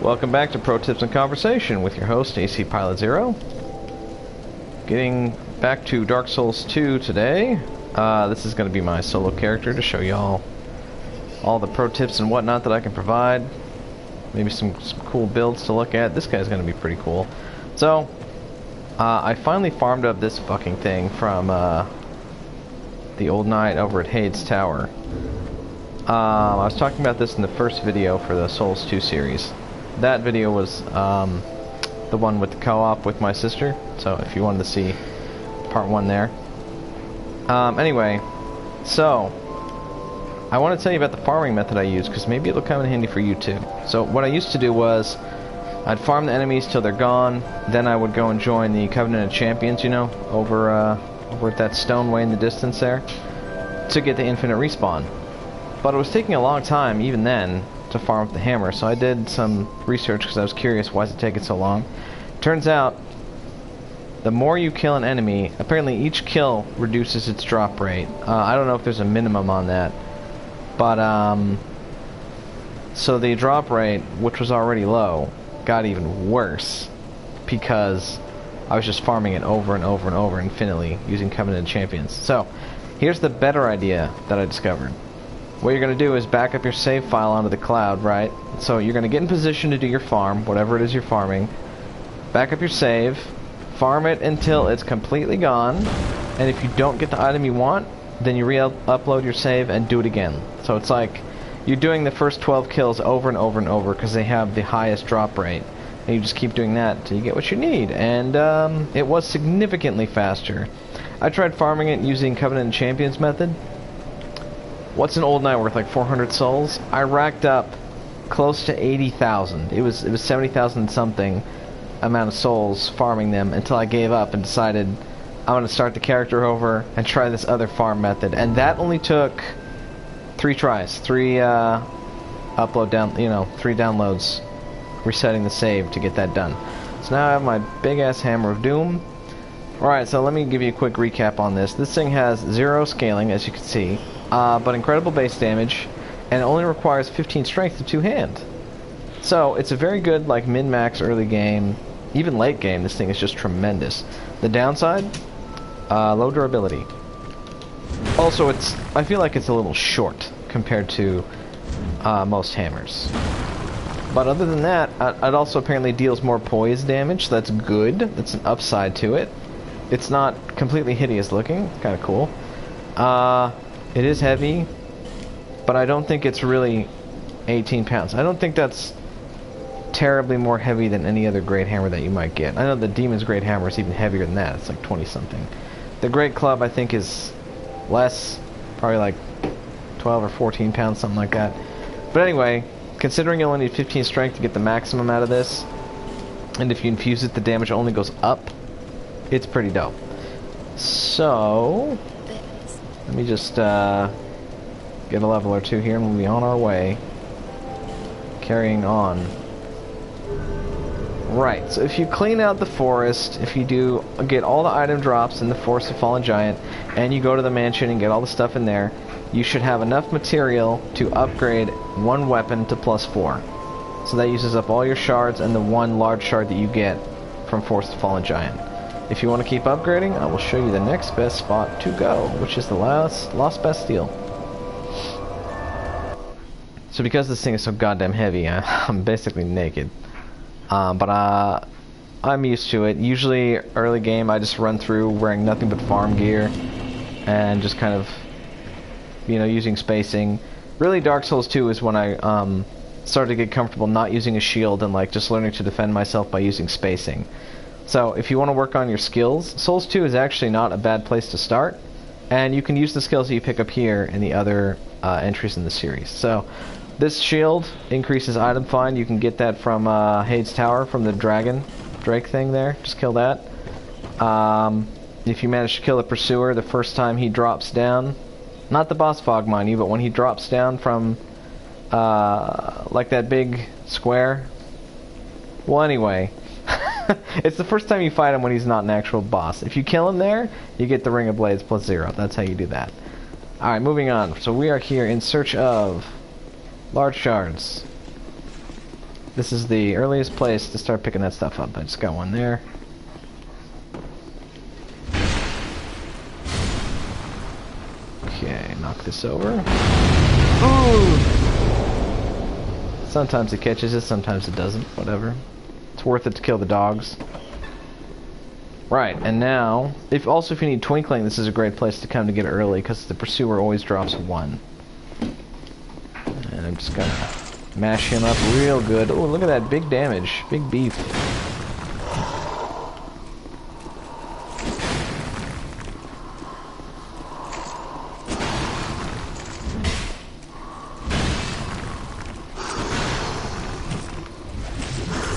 Welcome back to Pro Tips and Conversation with your host, AC Pilot Zero. Getting back to Dark Souls 2 today. This is going to be my solo character to show y'all all the pro tips and whatnot that I can provide. Maybe some cool builds to look at. This guy's going to be pretty cool. So, I finally farmed up this fucking thing from the old knight over at Hades Tower. I was talking about this in the first video for the Souls 2 series. That video was the one with the co-op with my sister, so if you wanted to see part 1 there. Anyway, so I want to tell you about the farming method I use, because maybe it'll come in handy for you too. So what I used to do was, I'd farm the enemies till they're gone, then I would go and join the Covenant of Champions, you know, over at that stone way in the distance there, to get the infinite respawn. But it was taking a long time, even then, to farm up the hammer, so I did some research because I was curious, why is it taking so long? Turns out, the more you kill an enemy, apparently each kill reduces its drop rate. I don't know if there's a minimum on that, but so the drop rate, which was already low, got even worse because I was just farming it over and over and over infinitely using Covenant Champions. So, here's the better idea that I discovered. What you're going to do is back up your save file onto the cloud, right? So you're going to get in position to do your farm, whatever it is you're farming. Back up your save, farm it until it's completely gone, and if you don't get the item you want, then you re-upload your save and do it again. So it's like you're doing the first 12 kills over and over and over because they have the highest drop rate. And you just keep doing that until you get what you need. And it was significantly faster. I tried farming it using Covenant Champions method. What's an old knight worth? Like 400 souls? I racked up close to 80,000. It was 70,000 something amount of souls farming them until I gave up and decided I'm going to start the character over and try this other farm method. And that only took 3 tries, 3 downloads, resetting the save to get that done. So now I have my big ass hammer of doom. Alright, so let me give you a quick recap on this. This thing has 0 scaling, as you can see, but incredible base damage, and it only requires 15 strength to 2 hand. So it's a very good, like, min-max early game, even late game. This thing is just tremendous. The downside, low durability. Also, I feel like it's a little short compared to most hammers. But other than that, it also apparently deals more poise damage, so that's good. That's an upside to it. It's not completely hideous looking. It's kind of cool. It is heavy, but I don't think it's really 18 pounds. I don't think that's terribly more heavy than any other great hammer that you might get. I know the Demon's Great Hammer is even heavier than that. It's like 20-something. The Great Club, I think, is less, probably like 12 or 14 pounds, something like that. But anyway, considering you only need 15 strength to get the maximum out of this, and if you infuse it, the damage only goes up, it's pretty dope. So, let me just get a level or 2 here, and we'll be on our way. Carrying on. Right, so if you clean out the forest, if you get all the item drops in the Forest of Fallen Giant, and you go to the mansion and get all the stuff in there, you should have enough material to upgrade 1 weapon to +4. So that uses up all your shards and the 1 large shard that you get from Forest of Fallen Giant. If you want to keep upgrading, I will show you the next best spot to go, which is the Lost Bastille. So because this thing is so goddamn heavy, I'm basically naked. But I'm used to it. Usually, early game, I just run through wearing nothing but farm gear and just kind of, you know, using spacing. Really, Dark Souls 2 is when I started to get comfortable not using a shield and like just learning to defend myself by using spacing. So, if you want to work on your skills, Souls 2 is actually not a bad place to start, and you can use the skills that you pick up here in the other entries in the series. So, this shield increases item find. You can get that from Hades Tower, from the Drake thing there. Just kill that. If you manage to kill the Pursuer the first time he drops down, not the boss fog, mind you, but when he drops down from, like that big square. Well, anyway, it's the first time you fight him when he's not an actual boss. If you kill him there, you get the Ring of Blades +0. That's how you do that. Alright, moving on. So we are here in search of large shards. This is the earliest place to start picking that stuff up. I just got one there. Okay, knock this over. Ooh! Sometimes it catches it, sometimes it doesn't. Whatever. It's worth it to kill the dogs. Right, and now, if you need Twinkling, this is a great place to come to get early, because the Pursuer always drops 1. And I'm just gonna mash him up real good. Oh, look at that big damage. Big beef.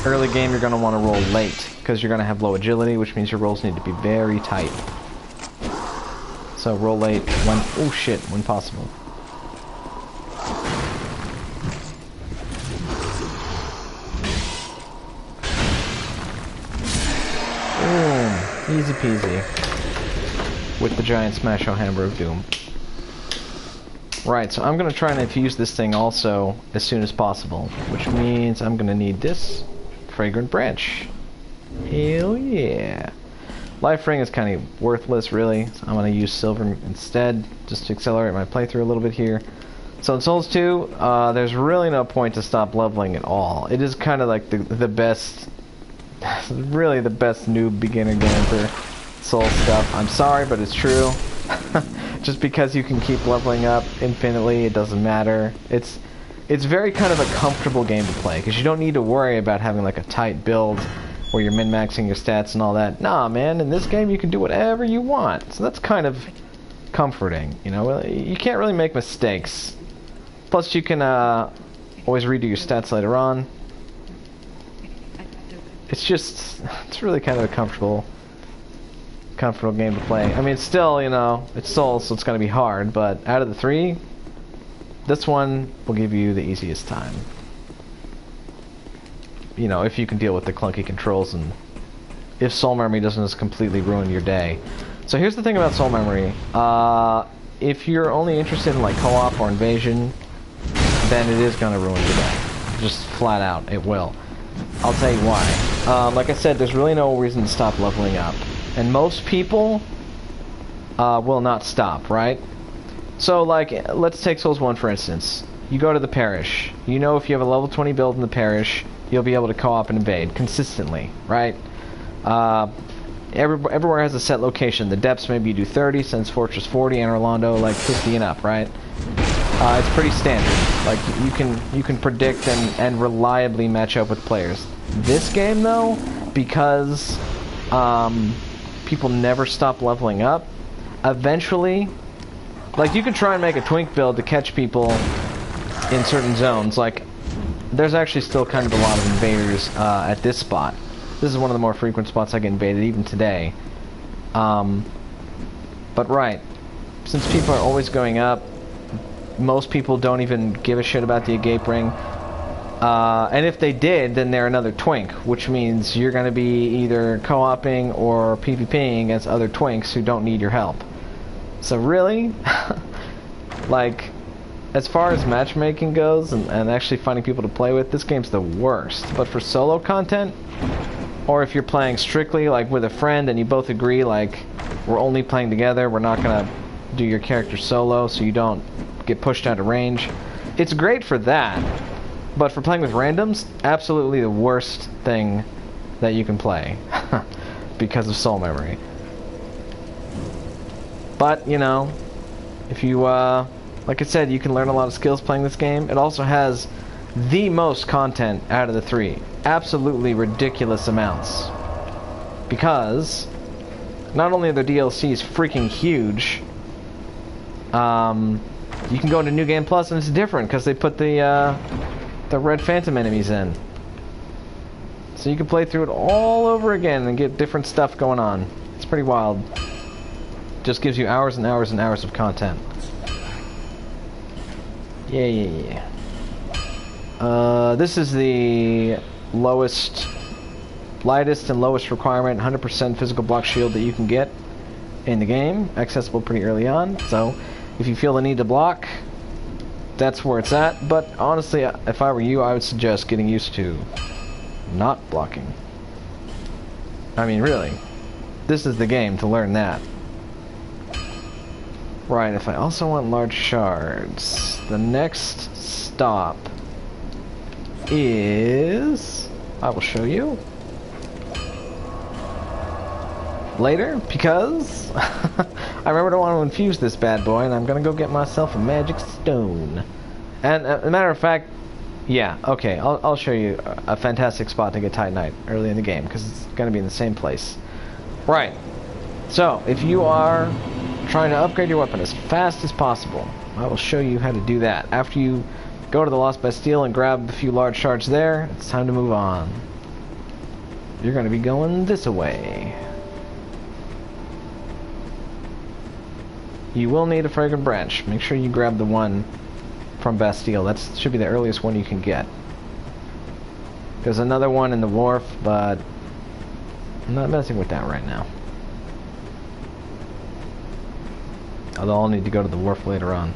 Early game, you're going to want to roll late, because you're going to have low agility, which means your rolls need to be very tight. So roll late when, oh shit, when possible. Boom, easy peasy. With the giant smash-o hammer of doom. Right, so I'm going to try and infuse this thing also as soon as possible, which means I'm going to need this fragrant branch. Hell yeah. Life ring is kind of worthless, really, so I'm going to use silver instead, just to accelerate my playthrough a little bit here. So in Souls 2, there's really no point to stop leveling at all. It is kind of like the best, really the best noob beginner game for Souls stuff. I'm sorry, but it's true. Just because you can keep leveling up infinitely, it doesn't matter. It's very kind of a comfortable game to play, because you don't need to worry about having like a tight build where you're min-maxing your stats and all that. Nah, man, in this game you can do whatever you want. So that's kind of comforting, you know? You can't really make mistakes. Plus you can always redo your stats later on. It's really kind of a comfortable game to play. I mean, it's still, you know, it's Souls, so it's going to be hard, but out of the 3, this one will give you the easiest time. You know, if you can deal with the clunky controls and if Soul Memory doesn't just completely ruin your day. So here's the thing about Soul Memory. If you're only interested in like co-op or invasion, then it is going to ruin your day. Just flat out, it will. I'll tell you why. Like I said, there's really no reason to stop leveling up. And most people will not stop, right? So, like, let's take Souls 1 for instance. You go to the parish. You know if you have a level 20 build in the parish, you'll be able to co-op and invade consistently, right? Everywhere has a set location. The depths maybe you do 30, since Fortress 40, and Orlando like 50 and up, right? It's pretty standard. Like, you can predict and reliably match up with players. This game, though, because people never stop leveling up, eventually, like, you can try and make a twink build to catch people in certain zones. Like, there's actually still kind of a lot of invaders at this spot. This is one of the more frequent spots I get invaded, even today. But right, since people are always going up, most people don't even give a shit about the Agape Ring. And if they did, then they're another twink, which means you're going to be either co-oping or PvPing against other twinks who don't need your help. So really, like, as far as matchmaking goes and actually finding people to play with, this game's the worst. But for solo content, or if you're playing strictly like with a friend and you both agree like, we're only playing together, we're not going to do your character solo so you don't get pushed out of range, it's great for that. But for playing with randoms, absolutely the worst thing that you can play because of soul memory. But, you know, if you, like I said, you can learn a lot of skills playing this game. It also has the most content out of the 3. Absolutely ridiculous amounts. Because not only are the DLCs freaking huge, you can go into New Game Plus and it's different because they put the Red Phantom enemies in. So you can play through it all over again and get different stuff going on. It's pretty wild. Just gives you hours and hours and hours of content. Yeah. This is the lightest and lowest requirement, 100% physical block shield that you can get in the game. Accessible pretty early on, so if you feel the need to block, that's where it's at. But honestly, if I were you, I would suggest getting used to not blocking. I mean, really, this is the game to learn that. Right, if I also want large shards, the next stop is... I will show you later, because I remembered I want to infuse this bad boy, and I'm gonna go get myself a magic stone. And as a matter of fact, yeah, okay, I'll show you a fantastic spot to get Titanite early in the game, because it's gonna be in the same place. Right, so if you are trying to upgrade your weapon as fast as possible, I will show you how to do that. After you go to the Lost Bastille and grab a few large shards there, it's time to move on. You're gonna be going this way. You will need a fragrant branch. Make sure you grab the one from Bastille. That should be the earliest one you can get. There's another one in the wharf, but I'm not messing with that right now. Although I'll need to go to the wharf later on.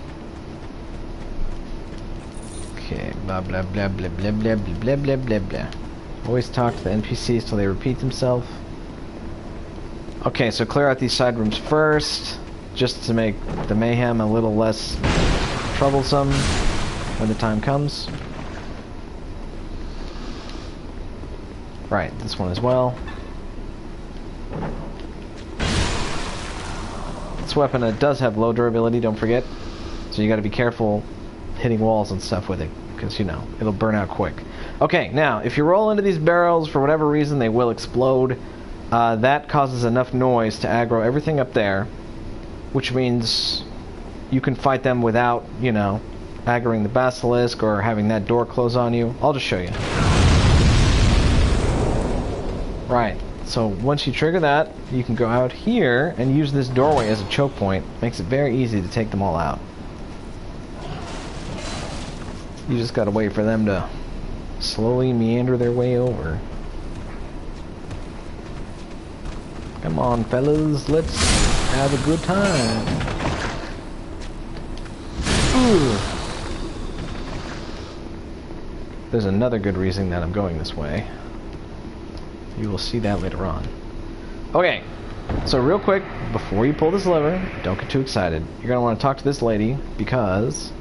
Okay, blah blah blah blah blah blah blah blah blah blah. Always talk to the NPCs till they repeat themselves. Okay, so clear out these side rooms first, just to make the mayhem a little less troublesome when the time comes. Right, this one as well. This weapon, it does have low durability, don't forget. So you gotta be careful hitting walls and stuff with it, because, you know, it'll burn out quick. Okay, now, if you roll into these barrels, for whatever reason, they will explode. That causes enough noise to aggro everything up there, which means you can fight them without, you know, aggroing the basilisk or having that door close on you. I'll just show you. Right, so once you trigger that, you can go out here and use this doorway as a choke point. Makes it very easy to take them all out. You just gotta wait for them to slowly meander their way over. Come on, fellas, let's have a good time. Ooh. There's another good reason that I'm going this way. You will see that later on. Okay, so real quick, before you pull this lever, don't get too excited. You're gonna want to talk to this lady, because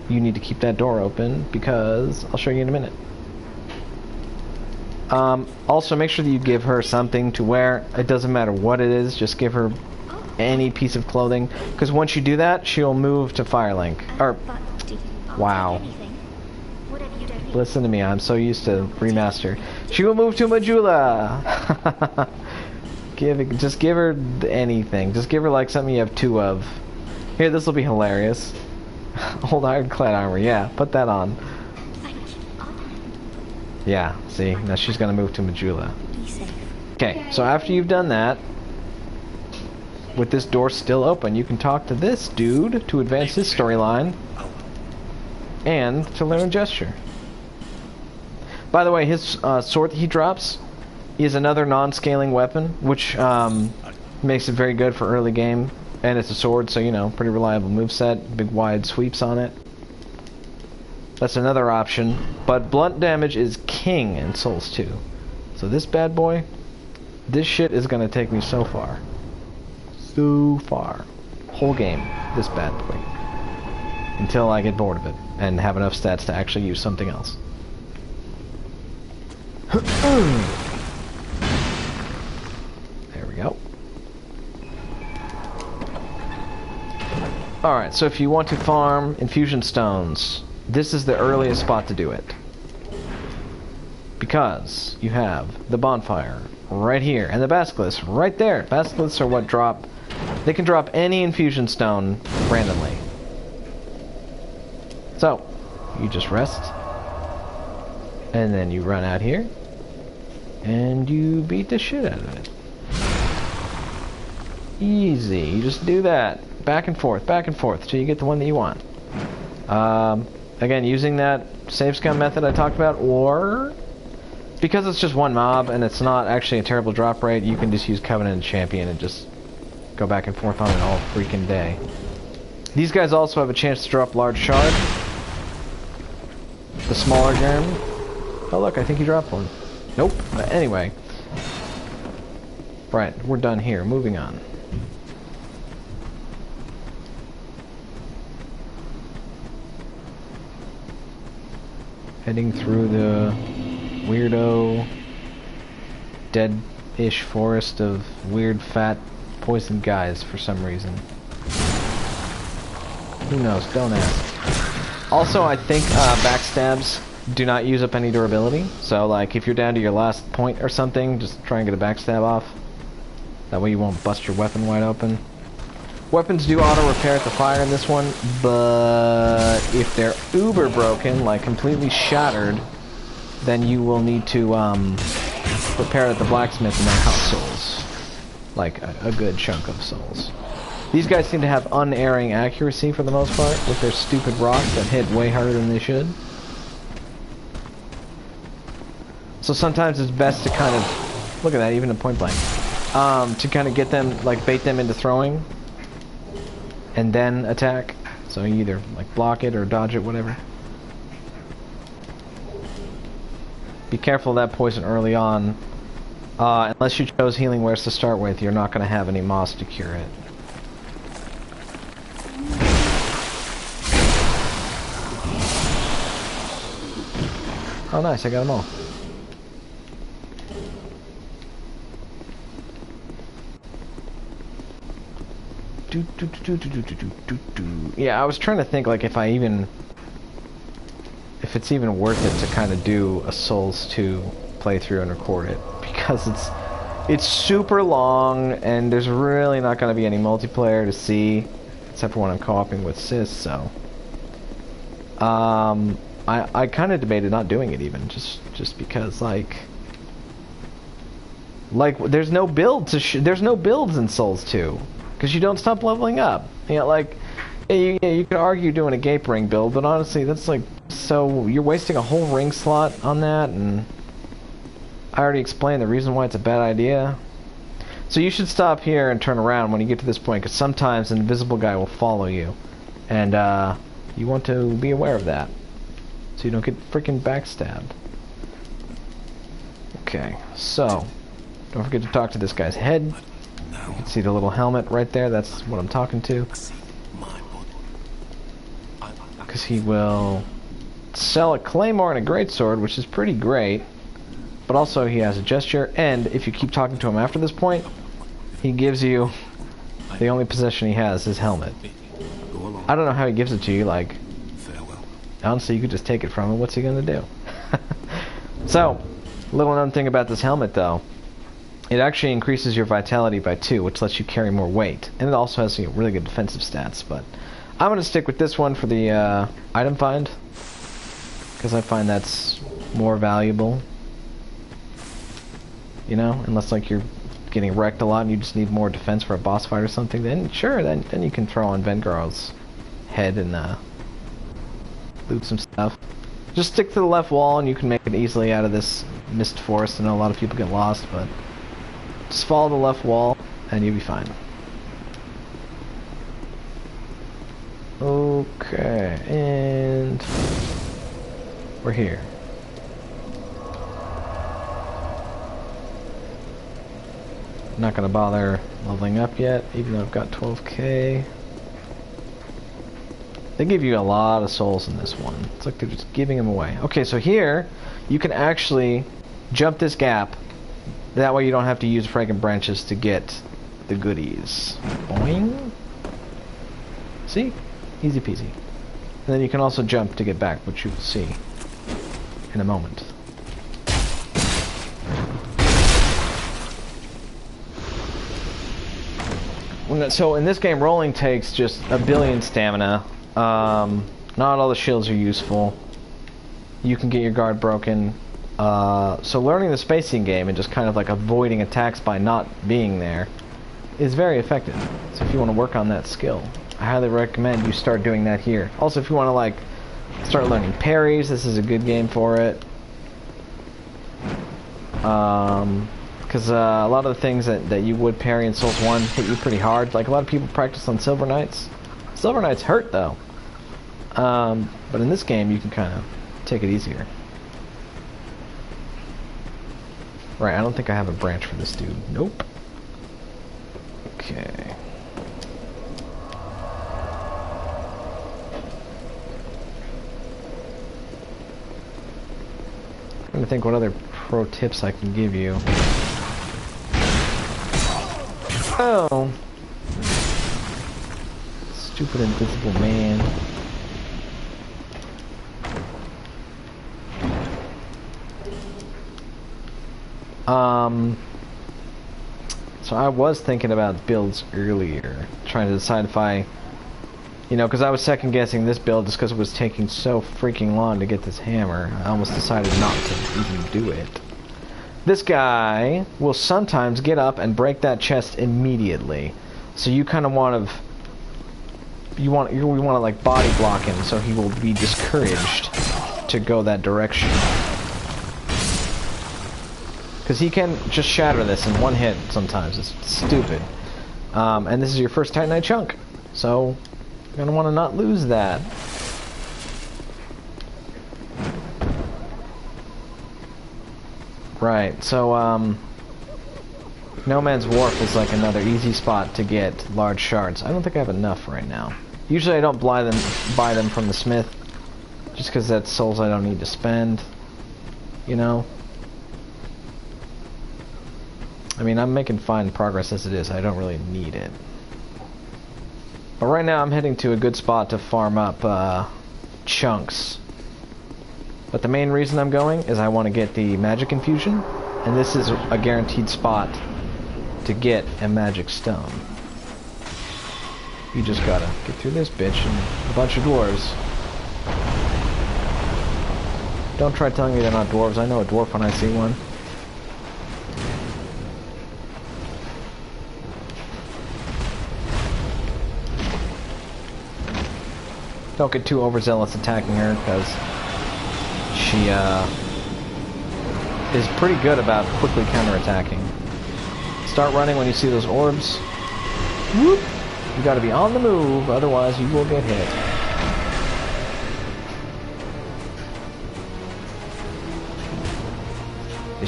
you need to keep that door open, because I'll show you in a minute. Also, make sure that you give her something to wear. It doesn't matter what it is, just give her any piece of clothing, because once you do that, she'll move to Firelink. Or, wow. Listen to me, I'm so used to remaster. She will move to Majula! Just give her anything. Just give her like something you have two of. Here, this will be hilarious. Old ironclad armor, yeah, put that on. Yeah, see, now she's gonna move to Majula. Okay, so after you've done that, with this door still open, you can talk to this dude to advance his storyline and to learn gesture. By the way, his sword that he drops is another non-scaling weapon, which makes it very good for early game. And it's a sword, so, you know, pretty reliable moveset, big wide sweeps on it. That's another option. But blunt damage is king in Souls 2. So this bad boy, this shit is gonna take me so far. So far. Whole game, this bad boy. Until I get bored of it and have enough stats to actually use something else. There we go. Alright, so if you want to farm infusion stones, this is the earliest spot to do it. Because you have the bonfire right here, and the basilisks right there. Basilisks are what drop... They can drop any infusion stone randomly. So, you just rest, and then you run out here, and you beat the shit out of it. Easy. You just do that. Back and forth till you get the one that you want. Again, using that save scum method I talked about, or because it's just one mob and it's not actually a terrible drop rate, you can just use Covenant and Champion and just go back and forth on it all freaking day. These guys also have a chance to drop large shard. The smaller Jeremy. Oh look, I think he dropped one. Nope. But anyway. Right, we're done here. Moving on. Heading through the weirdo, dead-ish forest of weird, fat, poisoned guys for some reason. Who knows? Don't ask. Also, I think backstabs do not use up any durability. So, like, if you're down to your last point or something, just try and get a backstab off. That way you won't bust your weapon wide open. Weapons do auto-repair at the fire in this one, but if they're uber broken, like completely shattered, then you will need to repair it at the blacksmith and that costs souls. Like a good chunk of souls. These guys seem to have unerring accuracy for the most part, with their stupid rocks that hit way harder than they should. So sometimes it's best to kind of, look at that, even at point blank, to kind of get them, like bait them into throwing, and then attack. So you either like block it or dodge it, whatever. Be careful of that poison early on. Unless you chose healing wares to start with, you're not going to have any moss to cure it. Oh nice, I got them all. Yeah, I was trying to think like if it's even worth it to kind of do a Souls 2 playthrough and record it, because it's super long and there's really not going to be any multiplayer to see except for when I'm co-oping with Sis. So I kind of debated not doing it even just because like there's no build there's no builds in Souls 2. Because you don't stop leveling up. You know, like, you could argue doing a gape ring build, but honestly, that's like, so you're wasting a whole ring slot on that, and I already explained the reason why it's a bad idea. So you should stop here and turn around when you get to this point, because sometimes an invisible guy will follow you, and you want to be aware of that, so you don't get freaking backstabbed. Okay, so, don't forget to talk to this guy's head. You can see the little helmet right there, that's what I'm talking to. Because he will sell a claymore and a greatsword, which is pretty great. But also he has a gesture, and if you keep talking to him after this point, he gives you the only possession he has, his helmet. I don't know how he gives it to you, like, honestly you could just take it from him, what's he gonna do? So, little known thing about this helmet though. It actually increases your vitality by 2, which lets you carry more weight. And it also has really good defensive stats, but I'm going to stick with this one for the item find, because I find that's more valuable. You know, unless like you're getting wrecked a lot and you just need more defense for a boss fight or something, then sure, then you can throw on Vengar's head and loot some stuff. Just stick to the left wall and you can make it easily out of this mist forest. I know a lot of people get lost, but just follow the left wall, and you'll be fine. Okay, and we're here. I'm not gonna bother leveling up yet, even though I've got 12k. They give you a lot of souls in this one. It's like they're just giving them away. Okay, so here, you can actually jump this gap. That way you don't have to use fragrant branches to get the goodies. Boing. See? Easy peasy. And then you can also jump to get back, which you will see in a moment. So in this game, rolling takes just a billion stamina. Not all the shields are useful. You can get your guard broken. So learning the spacing game and just kind of like avoiding attacks by not being there is very effective. So if you want to work on that skill, I highly recommend you start doing that here. Also, if you want to like start learning parries, this is a good game for it. Because a lot of the things that you would parry in Souls 1 hit you pretty hard. Like a lot of people practice on Silver Knights, Silver Knights hurt though. But in this game you can kind of take it easier. Right, I don't think I have a branch for this dude. Nope. Okay. I'm trying to think what other pro tips I can give you. Oh. Stupid invisible man. So I was thinking about builds earlier, trying to decide if I, you know, because I was second guessing this build just because it was taking so freaking long to get this hammer. I almost decided not to even do it. This guy will sometimes get up and break that chest immediately, so you kind of want to, we want to like body block him so he will be discouraged to go that direction. Because he can just shatter this in one hit sometimes. It's stupid. And this is your first Titanite chunk. So, you're going to want to not lose that. Right, so, No Man's Wharf is like another easy spot to get large shards. I don't think I have enough right now. Usually I don't buy them from the smith. Just because that's souls I don't need to spend. You know? I mean, I'm making fine progress as it is. I don't really need it. But right now I'm heading to a good spot to farm up chunks. But the main reason I'm going is I want to get the magic infusion. And this is a guaranteed spot to get a magic stone. You just gotta get through this bitch and a bunch of dwarves. Don't try telling me they're not dwarves. I know a dwarf when I see one. Don't get too overzealous attacking her, because she is pretty good about quickly counterattacking. Start running when you see those orbs. Whoop! You gotta be on the move, otherwise you will get hit.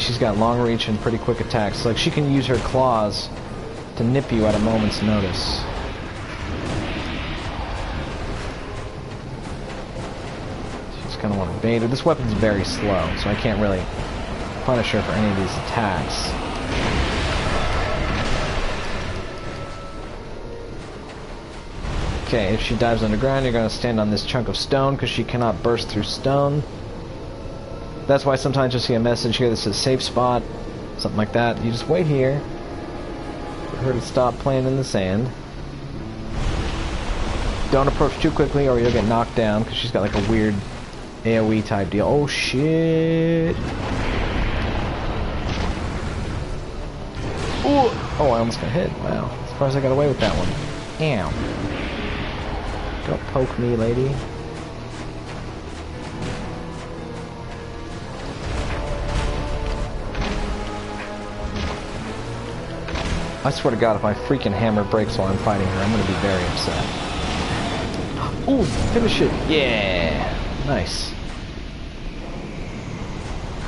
She's got long reach and pretty quick attacks. Like, she can use her claws to nip you at a moment's notice. Kind of want to bait her. This weapon's very slow, so I can't really punish her for any of these attacks. Okay, if she dives underground, you're going to stand on this chunk of stone because she cannot burst through stone. That's why sometimes you'll see a message here that says safe spot, something like that. You just wait here for her to stop playing in the sand. Don't approach too quickly or you'll get knocked down because she's got like a weird AoE type deal. Oh shit! Ooh. Oh, I almost got hit. Wow. I'm surprised I got away with that one. Ow. Don't poke me, lady. I swear to God, if my freaking hammer breaks while I'm fighting her, I'm gonna be very upset. Ooh, finish it! Yeah! Nice.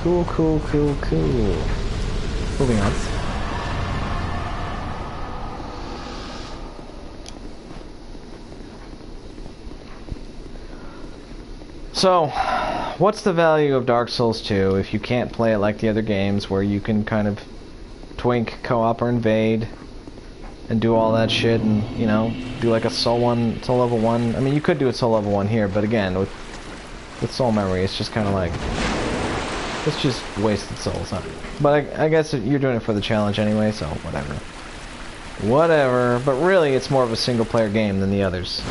Cool, cool, cool, cool. Moving on. So, what's the value of Dark Souls 2 if you can't play it like the other games where you can kind of twink, co-op, or invade and do all that shit and, you know, do like a soul level 1. I mean, you could do a soul level 1 here, but again, with soul memory, it's just kind of like, it's just wasted souls, huh? But I guess you're doing it for the challenge anyway, so whatever. Whatever, but really it's more of a single player game than the others.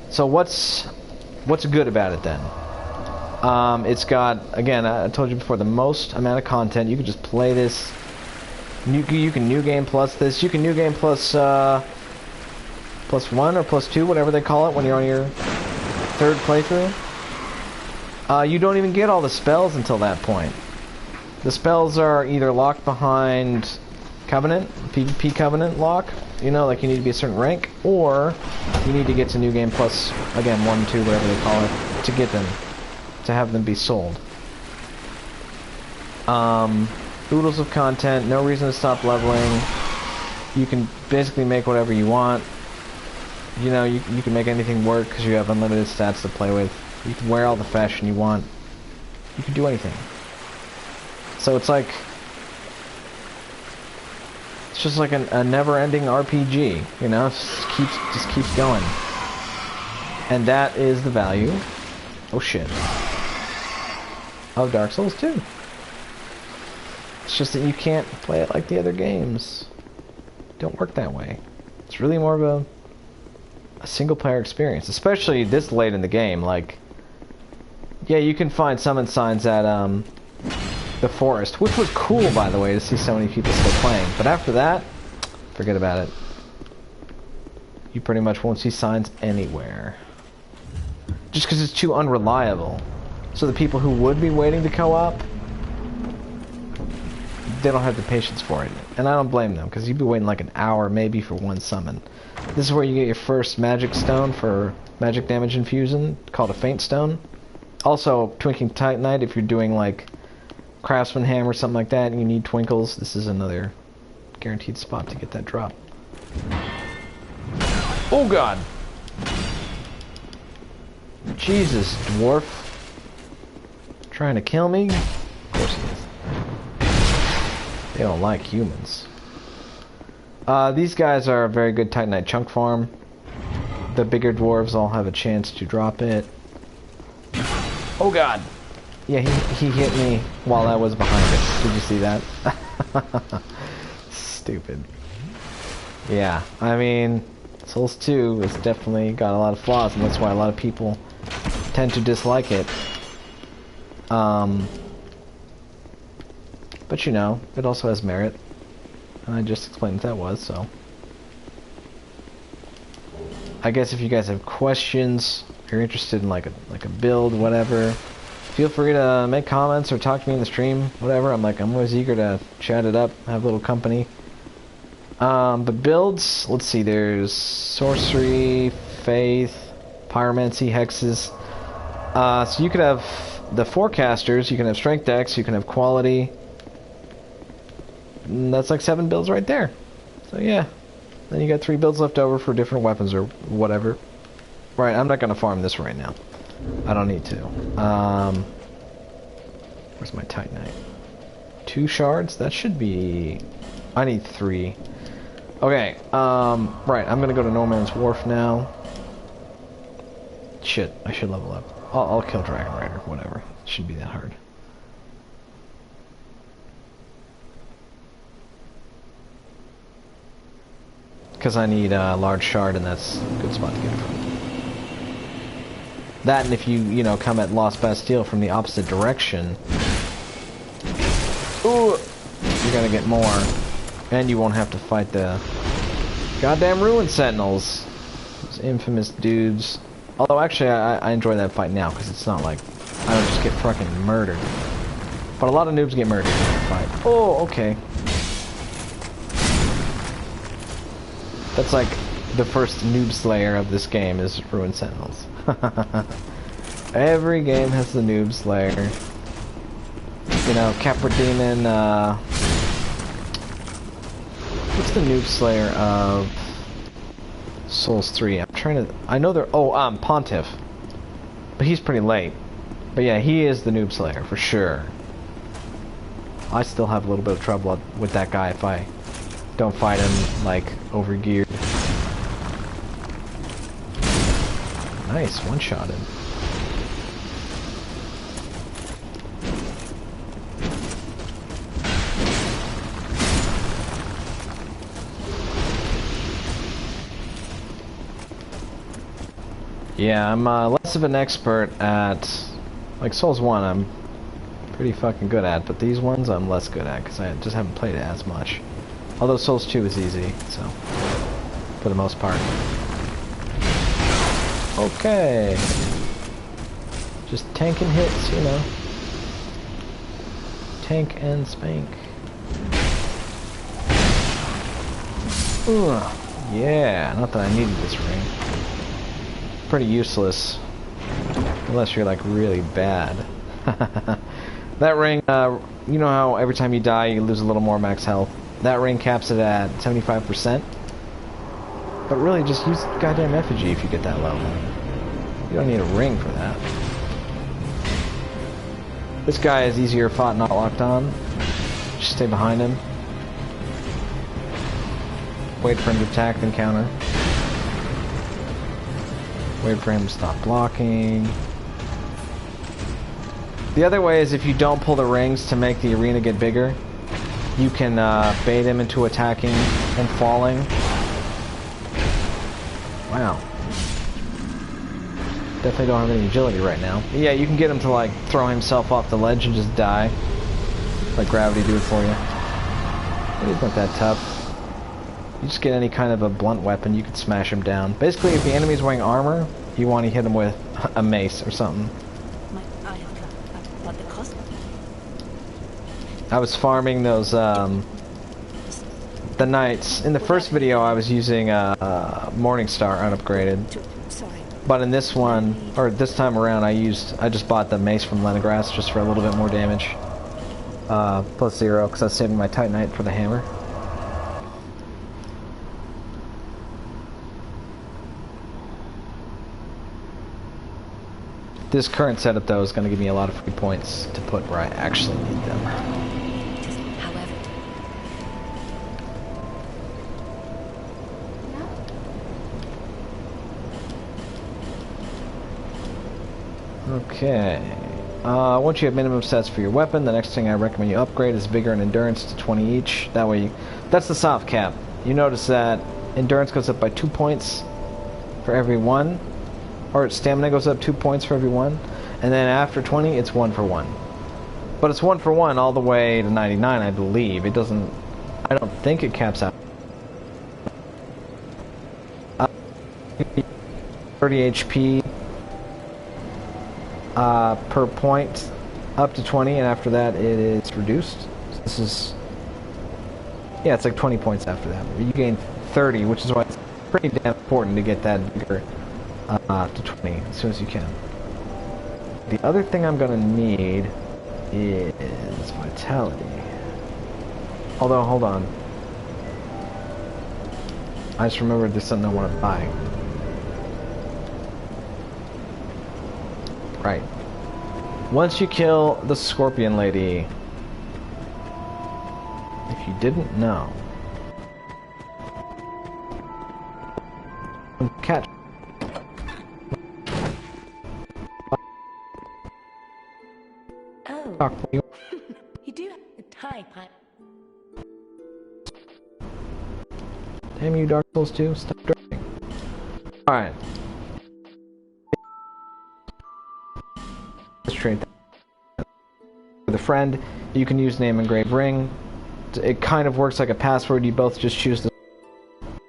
So what's good about it then? It's got, again, I told you before, the most amount of content. You can just play this. You can New Game Plus this. You can New Game Plus, plus 1 or plus 2, whatever they call it, when you're on your third playthrough. You don't even get all the spells until that point. The spells are either locked behind Covenant, PvP Covenant lock, you know, like you need to be a certain rank, or you need to get to New Game Plus, again, 1, 2, whatever they call it, to get them, to have them be sold. Oodles of content, no reason to stop leveling. You can basically make whatever you want. You know, you can make anything work because you have unlimited stats to play with. You can wear all the fashion you want. You can do anything. So it's like... It's just like a never-ending RPG, you know? It just keeps going. And that is the value... Oh shit. Of Dark Souls 2. It's just that you can't play it like the other games. Don't work that way. It's really more of a single-player experience, especially this late in the game. Like, yeah, you can find summon signs at the forest, which was cool, by the way, to see so many people still playing. But after that, forget about it. You pretty much won't see signs anywhere, just because it's too unreliable. So the people who would be waiting to co-op, they don't have the patience for it. And I don't blame them, because you'd be waiting like an hour maybe for one summon. This is where you get your first magic stone for magic damage infusion, called a faint stone. Also, Twinkling Titanite, if you're doing like Craftsman Hammer or something like that and you need twinkles, this is another guaranteed spot to get that drop. Oh god! Jesus, dwarf. Trying to kill me? Of course he is. They don't like humans. These guys are a very good Titanite chunk farm. The bigger dwarves all have a chance to drop it. Oh god! Yeah, he hit me while I was behind it. Did you see that? Stupid. Yeah, I mean, Souls 2 has definitely got a lot of flaws, and that's why a lot of people tend to dislike it. But you know, it also has merit. And I just explained what that was, so. I guess if you guys have questions, if you're interested in like a build, whatever, feel free to make comments or talk to me in the stream, whatever. I'm always eager to chat it up, have a little company. But builds, let's see, there's sorcery, faith, pyromancy, hexes. So you could have the forecasters, you can have strength decks, you can have quality. And that's like 7 builds right there. So yeah. Then you got 3 builds left over for different weapons or whatever. Right, I'm not gonna farm this right now. I don't need to. Where's my Titanite? 2 shards? That should be... I need 3. Okay, right, I'm gonna go to No Man's Wharf now. Shit, I should level up. I'll kill Dragon Rider, whatever. It shouldn't be that hard. Because I need a large shard, and that's a good spot to get it from. That, and if you know, come at Lost Bastille from the opposite direction, ooh, you're gonna get more. And you won't have to fight the goddamn Ruined Sentinels. Those infamous dudes. Although, actually, I enjoy that fight now, because it's not like I don't just get fucking murdered. But a lot of noobs get murdered in that fight. Oh, okay. That's like the first noob slayer of this game is Ruined Sentinels. Every game has the noob slayer. You know, Capra Demon, what's the noob slayer of Souls 3? I'm trying to... I know they're... Oh, Pontiff. But he's pretty late. But yeah, he is the noob slayer, for sure. I still have a little bit of trouble with that guy if I don't fight him, like, over-geared. Nice, one-shotted. Yeah, I'm less of an expert at... Like, Souls 1 I'm pretty fucking good at, but these ones I'm less good at, because I just haven't played it as much. Although Souls 2 is easy, so... For the most part. Okay. Just tanking hits, you know. Tank and spank. Ugh. Yeah, not that I needed this ring. Pretty useless. Unless you're like really bad. That ring, you know how every time you die you lose a little more max health? That ring caps it at 75%. But really, just use goddamn effigy if you get that low. You don't need a ring for that. This guy is easier fought, not locked on. Just stay behind him. Wait for him to attack, then counter. Wait for him to stop blocking. The other way is if you don't pull the rings to make the arena get bigger, you can bait him into attacking and falling. Wow. Definitely don't have any agility right now. But yeah, you can get him to like throw himself off the ledge and just die. Let gravity do it for you. But he's not that tough. You just get any kind of a blunt weapon, you can smash him down. Basically, if the enemy's wearing armor, you want to hit him with a mace or something. I was farming those, the knights. In the first video, I was using Morningstar unupgraded. But in this one, or this time around, I just bought the mace from Leningrad just for a little bit more damage. Plus 0, because I was saving my Titanite for the hammer. This current setup, though, is going to give me a lot of free points to put where I actually need them. Okay. Once you have minimum stats for your weapon, the next thing I recommend you upgrade is Vigor and Endurance to 20 each. That way, that's the soft cap. You notice that Endurance goes up by 2 points for every 1. Or Stamina goes up 2 points for every 1. And then after 20, it's 1 for 1. But it's 1 for 1 all the way to 99, I believe. It doesn't... I don't think it caps out. 30 HP per point up to 20, and after that it is reduced. So this is... yeah, it's like 20 points after that. You gain 30, which is why it's pretty damn important to get that Vigor to 20 as soon as you can. The other thing I'm gonna need is Vitality. Although, hold on. I just remembered there's something I want to buy. Right. Once you kill the Scorpion Lady, if you didn't know, catch. Oh, you do have a tie pipe. Damn you, Dark Souls 2, stop driving. Alright. Let's trade that. With a friend, you can use name engraved ring. It kind of works like a password. You both just choose to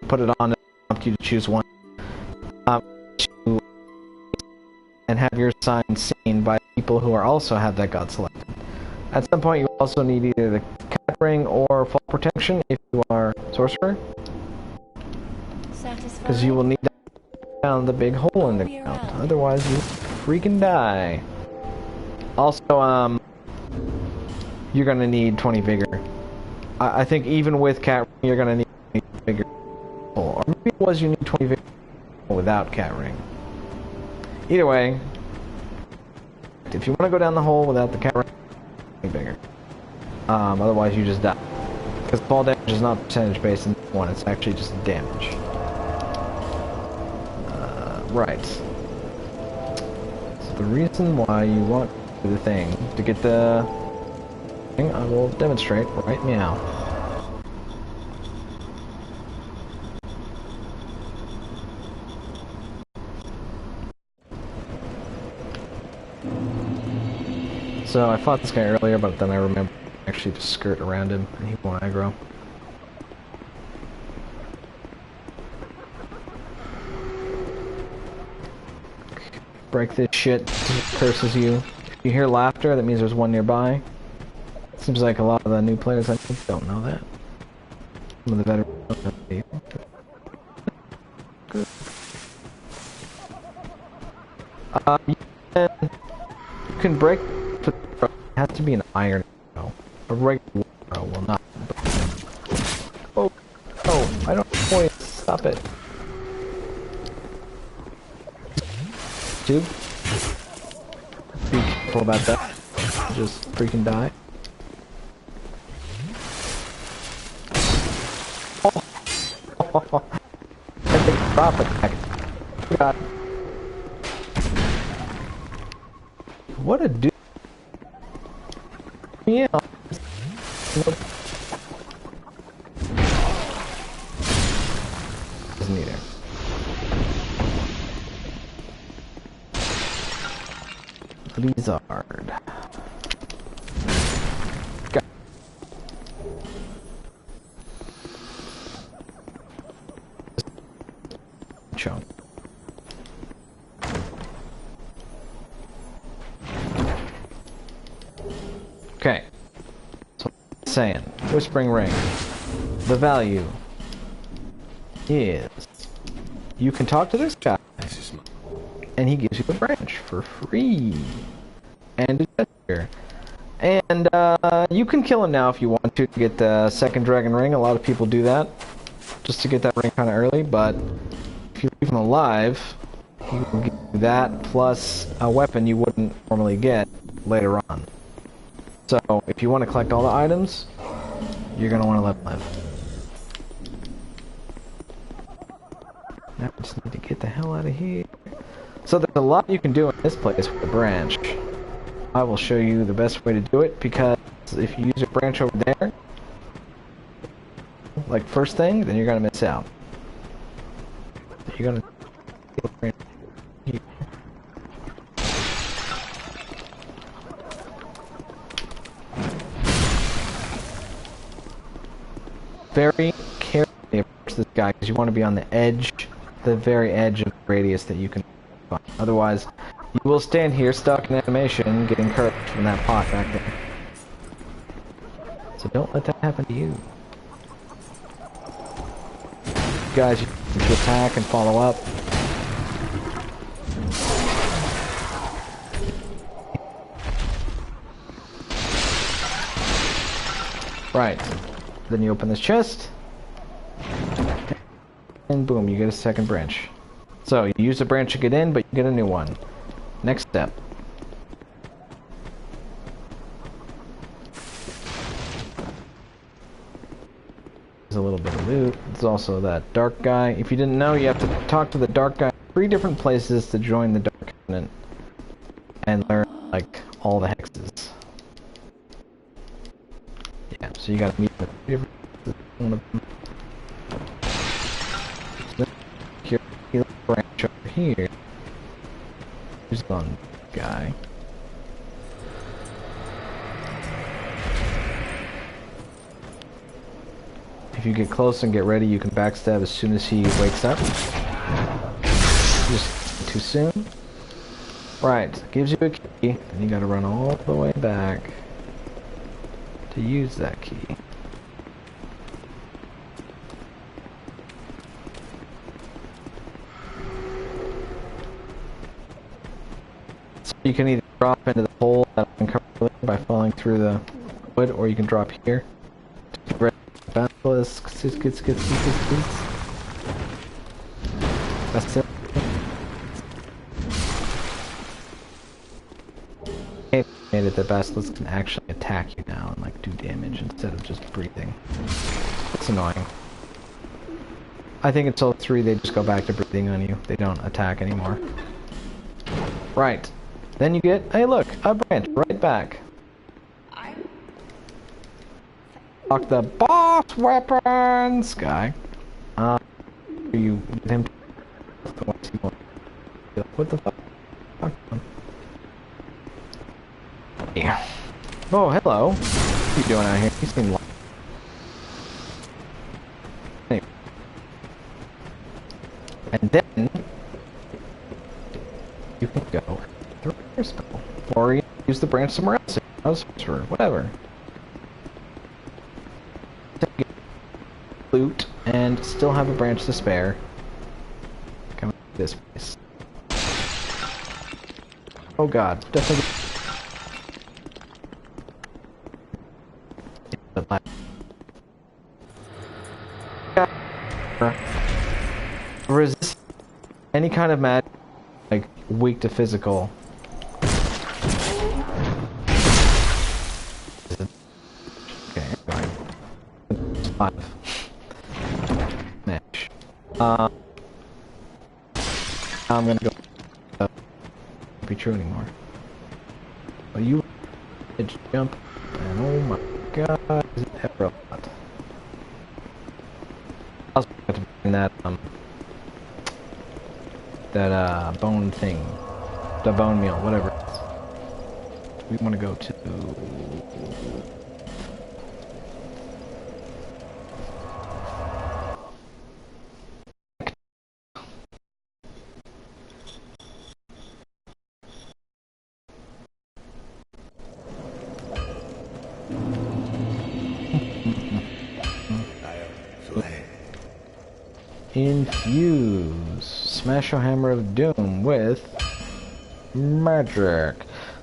put it on and prompt you to choose one. And have your sign seen by people who are also have that god selected. At some point, you also need either the cat ring or fall protection if you are sorcerer, because you will need down the big hole in the ground. Otherwise, you freaking die. Also, you're gonna need 20 vigor. I think even with cat ring, you're gonna need 20 vigor. Or maybe it was you need 20 vigor without cat ring. Either way, if you want to go down the hole without the cat ring, bigger. Otherwise, you just die. Because fall damage is not percentage based in this one; it's actually just damage. Right. So the reason why you want to do the thing to get the thing, I will demonstrate right now. So I fought this guy earlier, but then I remember actually to skirt around him, and he won't aggro. Break this shit, it curses you. If you hear laughter, that means there's one nearby. Seems like a lot of the new players I think don't know that. Some of the veterans don't know that. good. You can break. It has to be an iron arrow. A regular arrow will not. Oh, oh! I don't know. Stop it. Dude, be careful about that. Just freaking die. Oh. I think drop attack. God. What a dude. Yeah. Doesn't either. Blizzard. Got chunk. Okay. So saying, Whispering Ring. The value is you can talk to this guy and he gives you a branch for free. And a gesture. And you can kill him now if you want to get the second dragon ring. A lot of people do that just to get that ring kind of early, but if you leave him alive, he will give you that plus a weapon you wouldn't normally get later on. So if you want to collect all the items, you're going to want to let him live. Now I just need to get the hell out of here. So there's a lot you can do in this place with the branch. I will show you the best way to do it, because if you use your branch over there, like first thing, then you're gonna miss out. You're gonna get the branch here. Very carefully approach this guy, because you want to be on the edge, the very edge of the radius that you can find. Otherwise, you will stand here stuck in animation, getting cursed from that pot back there. So don't let that happen to you. Guys, you can attack and follow up. Right. Then you open this chest. And boom, you get a second branch. So, you use the branch to get in, but you get a new one. Next step. There's a little bit of loot. There's also that dark guy. If you didn't know, you have to talk to the dark guy 3 different places to join the Dark Covenant and learn, like, all the hexes. Yeah, so you gotta meet with one of them. Here's a branch over here. Who's on guy? If you get close and get ready, you can backstab as soon as he wakes up. Just too soon. Right, gives you a key, and you gotta run all the way back to use that key. So you can either drop into the hole that I'm covering by falling through the wood, or you can drop here. Basilisk, that's it. I made it that Basilisk can actually attack you now and like do damage instead of just breathing. It's annoying. I think until 3 they just go back to breathing on you. They don't attack anymore. Right. Then you get, hey look, a branch right back. Lock the boss weapons guy. You with him. What the fuck? Yeah. Oh, hello. What are you doing out here? You seem like. Anyway. And then you can go through your spell, or you use the branch somewhere else, or whatever. Loot and still have a branch to spare. this place. Oh god, definitely. Resist any kind of magic, like weak to physical. Okay, anyway. 5. Match. I'm gonna go. Won't be true anymore. But you jump, and oh my god, is it ever a lot? I was going to bring that bone thing, the bone meal, whatever it is. We want to go to. Infuse. Smash your Hammer of Doom with magic.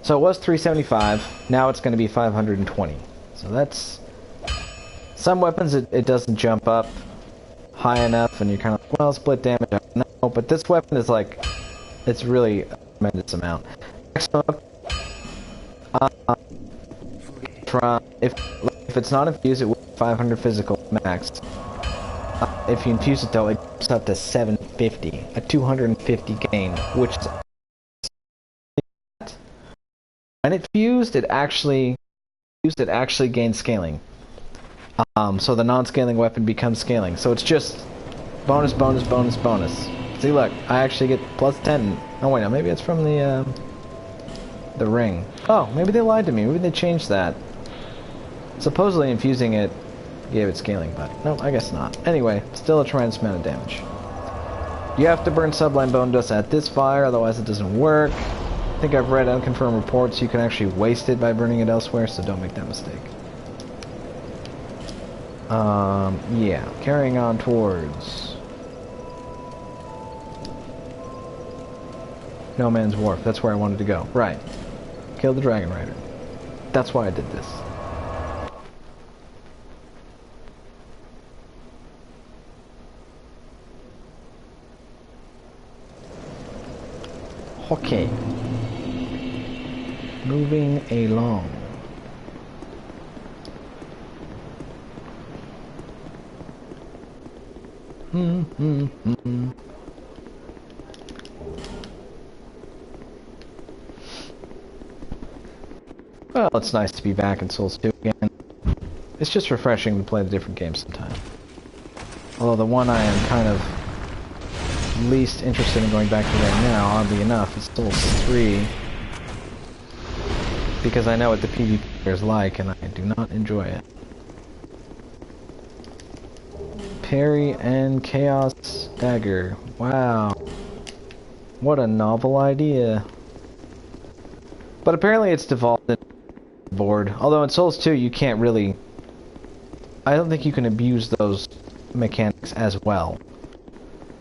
So it was 375, now it's going to be 520. So that's... Some weapons it doesn't jump up high enough and you're kind of like, well, split damage, I don't know. But this weapon is like, it's really a tremendous amount. If it's not infused, it will be 500 physical max. If you infuse it though, it jumps up to 750, a 250 gain, which is... When it fused, it actually gains scaling. So the non-scaling weapon becomes scaling. So it's just bonus, bonus, bonus, bonus. See, look, I actually get plus 10. Oh wait, no, maybe it's from the ring. Oh, maybe they lied to me. Maybe they changed that. Supposedly infusing it gave it scaling, but no, I guess not. Anyway, still a tremendous amount of damage. You have to burn Sublime Bone Dust at this fire, otherwise it doesn't work. I think I've read unconfirmed reports you can actually waste it by burning it elsewhere, so don't make that mistake. Yeah, carrying on towards No Man's Wharf. That's where I wanted to go. Right. Kill the Dragon Rider. That's why I did this. Okay. Moving along. Well, it's nice to be back in Souls 2 again. It's just refreshing to play the different games sometime. Although the one I am kind of least interested in going back to right now, oddly enough, is Souls 3. Because I know what the PvP is like, and I do not enjoy it. Parry and Chaos Dagger. Wow. What a novel idea. But apparently it's devolved in the board. Although in Souls 2 you can't really... I don't think you can abuse those mechanics as well.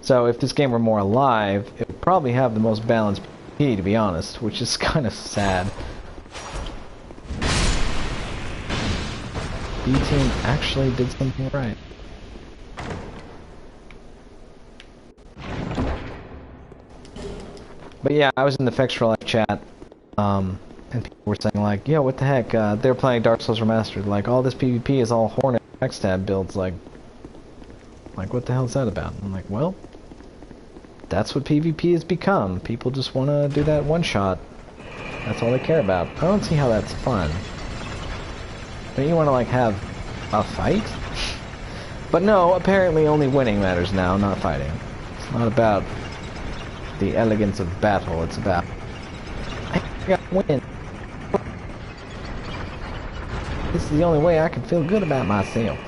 So if this game were more alive, it would probably have the most balanced PvP, to be honest, which is kind of sad. B-Team actually did something right. But yeah, I was in the Fextra Live chat, and people were saying like, yo, what the heck, they're playing Dark Souls Remastered, like, all this PvP is all Hornet backstab builds, like, what the hell is that about? I'm like, well, that's what PvP has become. People just want to do that one-shot. That's all they care about. I don't see how that's fun. Don't you want to, like, have a fight? But no, apparently only winning matters now, not fighting. It's not about the elegance of battle, it's about I gotta win. This is the only way I can feel good about myself.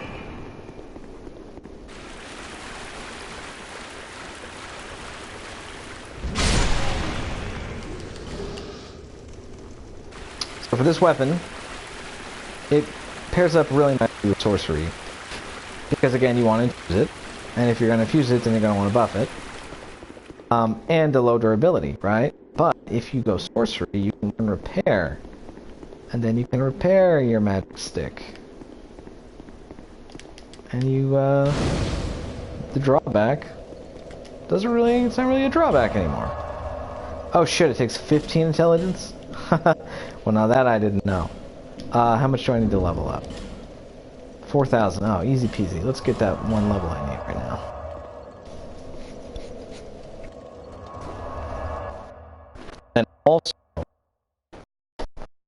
So for this weapon, it pairs up really nicely with sorcery. Because again, you want to infuse it, and if you're going to infuse it, then you're going to want to buff it. and a low durability, right? But if you go sorcery, you can learn repair. And then you can repair your magic stick. And you, the drawback doesn't really, it's not really a drawback anymore. Oh shit, it takes 15 intelligence? Well, now that I didn't know. How much do I need to level up? 4,000. Oh, easy peasy. Let's get that one level I need right now. And also,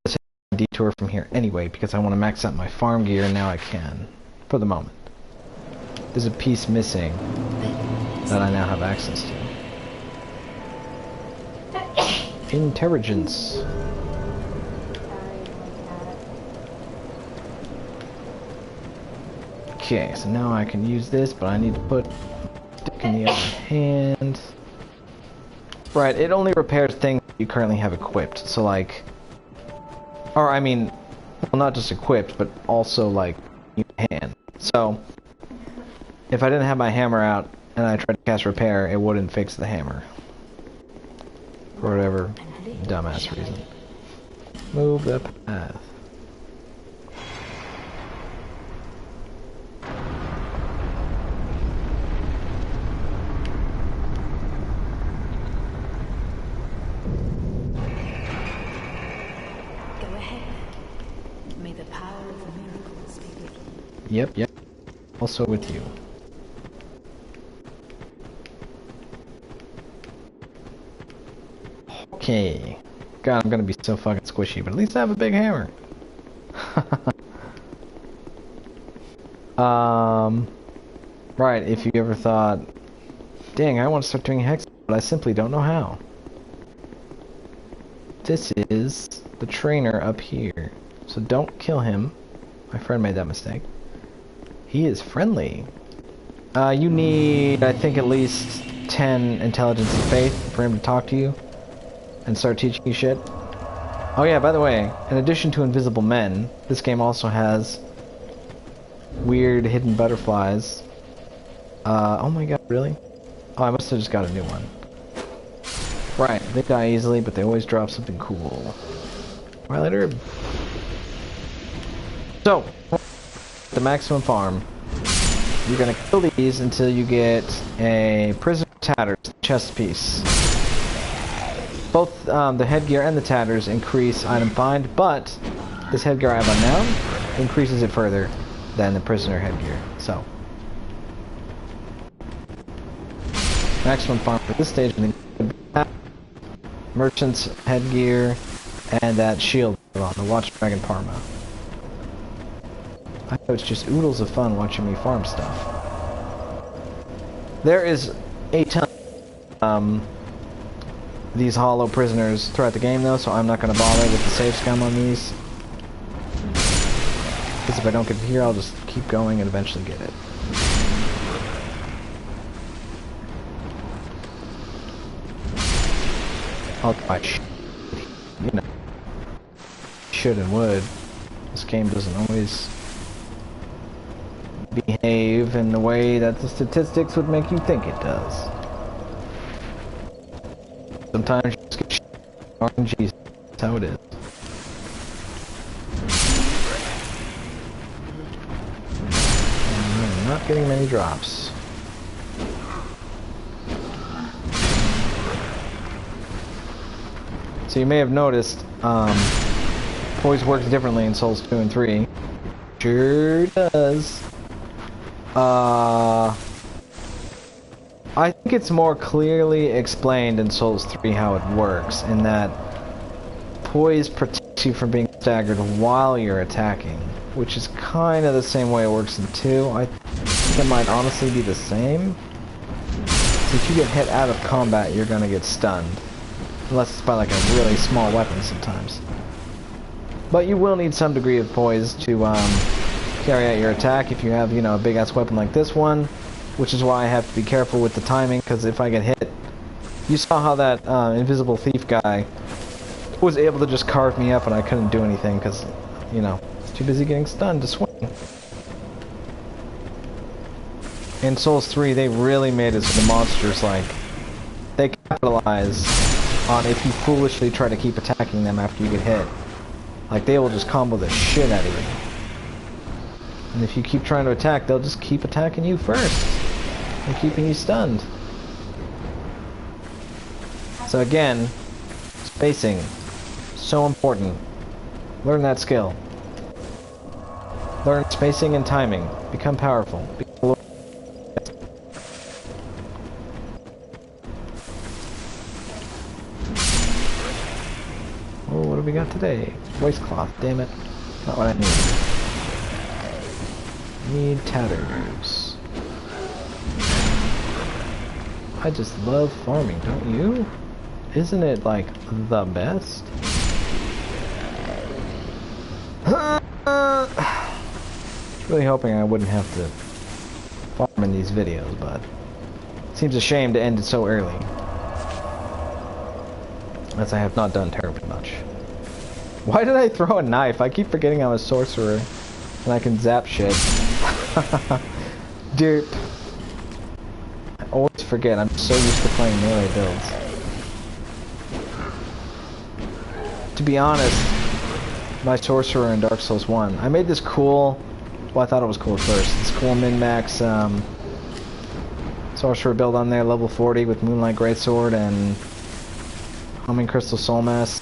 let's take a detour from here anyway, because I want to max out my farm gear, and now I can. For the moment. There's a piece missing that I now have access to. Intelligence. Okay, so now I can use this, but I need to put stick in the other hand. Right, it only repairs things you currently have equipped. So like, or I mean, well, not just equipped, but also like in hand. So if I didn't have my hammer out and I tried to cast repair, it wouldn't fix the hammer. For whatever dumbass reason. Move the path. Go ahead. May the power of the miracles be with you. Yep, yep. Also with you. Okay. God, I'm gonna be so fucking squishy, but at least I have a big hammer. Right, if you ever thought, dang, I want to start doing hex, but I simply don't know how. This is the trainer up here. So don't kill him. My friend made that mistake. He is friendly. You need, I think, at least 10 intelligence and faith for him to talk to you and start teaching you shit. Oh yeah, by the way, in addition to invisible men, this game also has weird hidden butterflies. Oh my god, really? Oh, I must have just got a new one. Right, they die easily, but they always drop something cool. Twilight Herb. So, the maximum farm. You're gonna kill these until you get a Prisoner Tatters chest piece. Both the headgear and the tatters increase item find, but this headgear I have on now increases it further than the prisoner headgear. So, maximum farm for this stage, and then merchant's headgear and that shield on the Watch Dragon Parma. I know it's just oodles of fun watching me farm stuff. There is a ton these hollow prisoners throughout the game though, so I'm not going to bother with the save scum on these. Because if I don't get it here, I'll just keep going and eventually get it. I'll you know, should and would. This game doesn't always behave in the way that the statistics would make you think it does. Sometimes you just get RNGs. That's how it is. And I'm not getting many drops. So you may have noticed, poise works differently in Souls 2 and 3. Sure does. I think it's more clearly explained in Souls 3 how it works, in that poise protects you from being staggered while you're attacking, which is kind of the same way it works in 2. I think it might honestly be the same. So if you get hit out of combat, you're gonna get stunned. Unless it's by like a really small weapon sometimes. But you will need some degree of poise to carry out your attack if you have, you know, a big ass weapon like this one. Which is why I have to be careful with the timing, because if I get hit... You saw how that invisible thief guy was able to just carve me up and I couldn't do anything because, you know, I was too busy getting stunned to swing. In Souls 3, they really made it so the monsters, like, they capitalize on if you foolishly try to keep attacking them after you get hit. Like, they will just combo the shit out of you. And if you keep trying to attack, they'll just keep attacking you first. And keeping you stunned. So again, spacing. So important. Learn that skill. Learn spacing and timing. Become powerful. Oh, what do we got today? Waist cloth, damn it. Not what I need. Need tatters. I just love farming, don't you? Isn't it, like, the best? Really hoping I wouldn't have to farm in these videos, but it seems a shame to end it so early. As I have not done terribly much. Why did I throw a knife? I keep forgetting I'm a sorcerer and I can zap shit. Derp. I always forget, I'm so used to playing melee builds. To be honest, my sorcerer in Dark Souls 1, I made this cool, well, I thought it was cool at first, this cool min-max sorcerer build on there, level 40 with Moonlight Greatsword and Humming Crystal Soul Mass.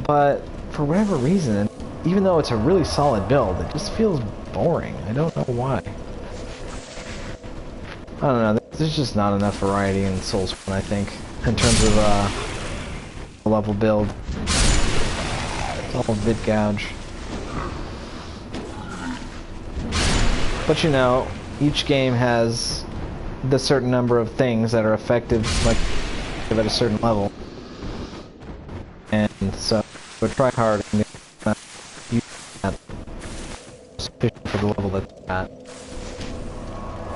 But for whatever reason, even though it's a really solid build, it just feels boring. I don't know why. I don't know, there's just not enough variety in Souls 1, I think, in terms of level build. It's all vid gouge. But you know, each game has the certain number of things that are effective, like, at a certain level. And so, we'll try hard and use that sufficient for the level that's at.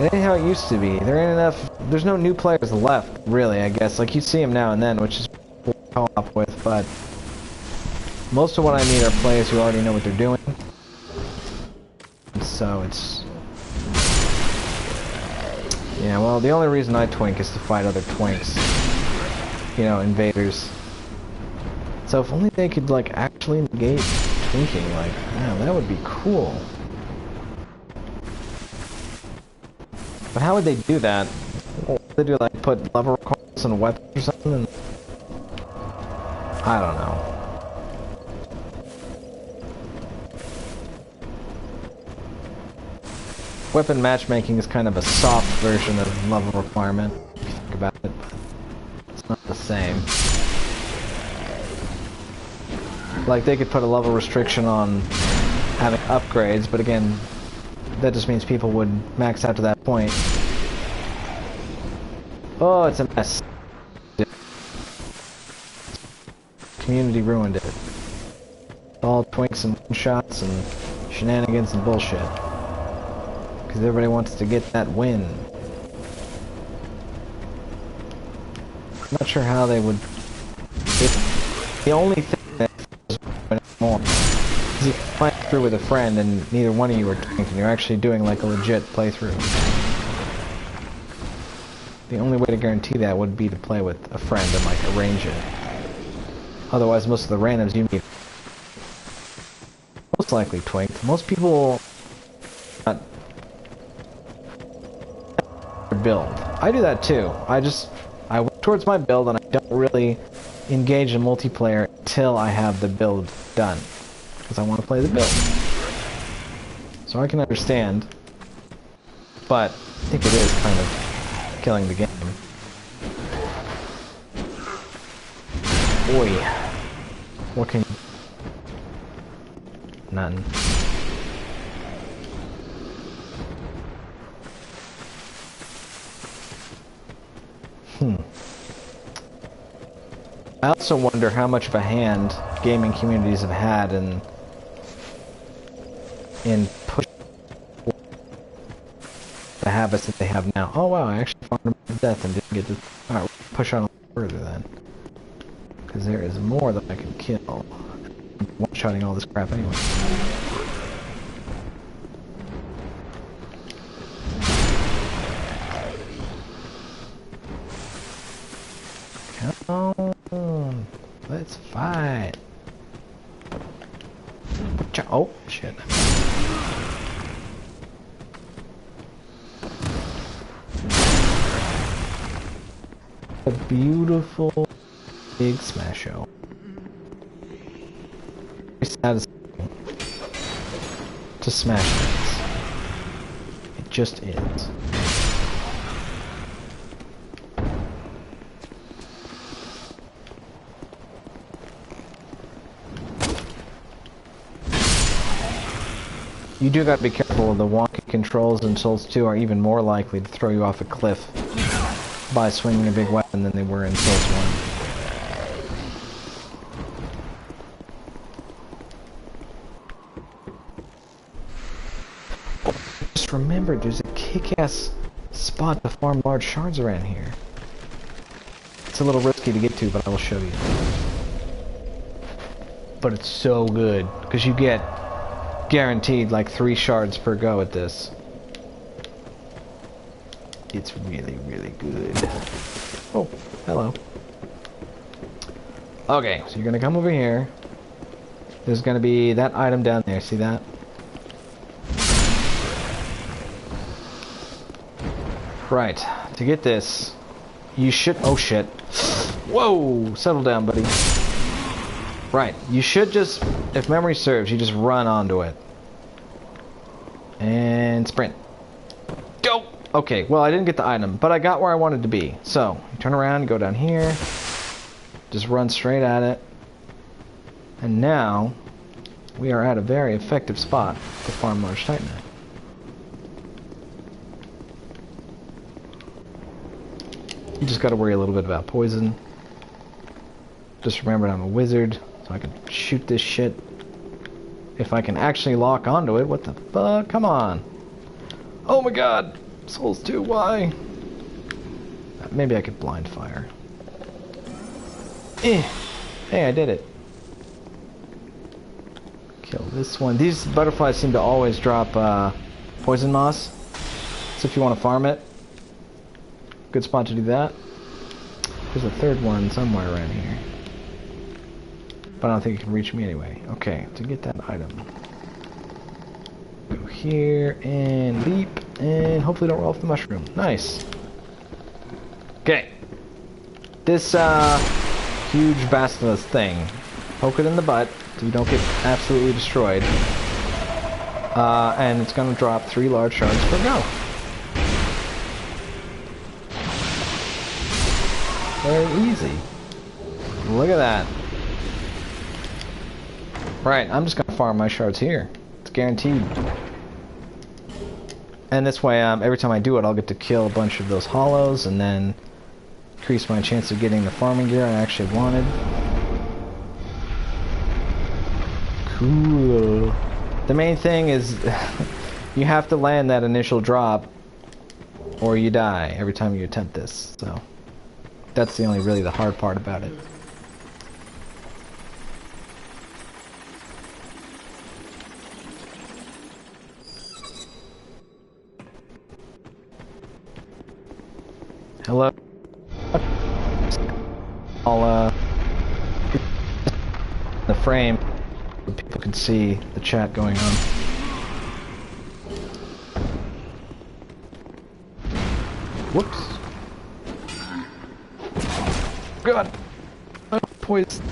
It ain't how it used to be. There ain't enough, there's no new players left, really, I guess. Like, you see them now and then, which is cool to co-op with, but most of what I need are players who already know what they're doing. So it's... yeah, well, the only reason I twink is to fight other twinks. You know, invaders. So if only they could, like, actually negate twinking, like, man, that would be cool. But how would they do that? What would they do, like, put level requirements on weapons or something? I don't know. Weapon matchmaking is kind of a soft version of level requirement, if you think about it, but it's not the same. Like, they could put a level restriction on having upgrades, but again, that just means people would max out to that point. Oh, it's a mess. Community ruined it. All twinks and one-shots and shenanigans and bullshit. Because everybody wants to get that win. I'm not sure how they would... the only thing that more is you play through with a friend and neither one of you are twinking, and you're actually doing like a legit playthrough. The only way to guarantee that would be to play with a friend and like arrange it. Otherwise, most of the randoms you meet most likely twinked. Most people not build. I do that too. I work towards my build and I don't really engage in multiplayer until I have the build done. Because I want to play the build. So I can understand. But I think it is kind of killing the game. Oi. What can... None. I also wonder how much of a hand gaming communities have had in pushing the habits that they have now. Oh wow, I actually found them to death and didn't get to... Alright, we'll push on a little further then. Because there is more that I can kill. I'm one-shotting all this crap anyway. Oh, shit. A beautiful big smash-o. Very satisfying to smash things. It just is. You do gotta be careful. The wonky controls in Souls 2 are even more likely to throw you off a cliff by swinging a big weapon than they were in Souls 1. Just remember, there's a kick-ass spot to farm large shards around here. It's a little risky to get to, but I will show you. But it's so good, because you get guaranteed like 3 shards per go at this. It's really, really good. Oh, hello. Okay, so you're gonna come over here. There's gonna be that item down there, see that? Right, to get this, you should, oh shit. Whoa, settle down, buddy. Right, you should just, if memory serves, you just run onto it. And sprint. Go! Okay, well I didn't get the item, but I got where I wanted to be. So, you turn around, go down here, just run straight at it. And now, we are at a very effective spot to farm large titanite. You just gotta worry a little bit about poison. Just remember I'm a wizard, so I can shoot this shit. If I can actually lock onto it, what the fuck? Come on. Oh my god! Souls 2, why? Maybe I could blind fire. Eh! Hey, I did it. Kill this one. These butterflies seem to always drop poison moss. So if you want to farm it, good spot to do that. There's a third one somewhere around here. But I don't think it can reach me anyway. Okay, to get that item. Go here and leap and hopefully don't roll off the mushroom. Nice. Okay. This huge basilisk thing. Poke it in the butt so you don't get absolutely destroyed. And it's gonna drop 3 large shards per go. Very easy. Look at that. Right, I'm just gonna farm my shards here. It's guaranteed. And this way, every time I do it, I'll get to kill a bunch of those hollows and then increase my chance of getting the farming gear I actually wanted. Cool. The main thing is you have to land that initial drop or you die every time you attempt this. So that's the only really the hard part about it. Hello. I'll the frame so people can see the chat going on. Whoops. God. Oh, poison.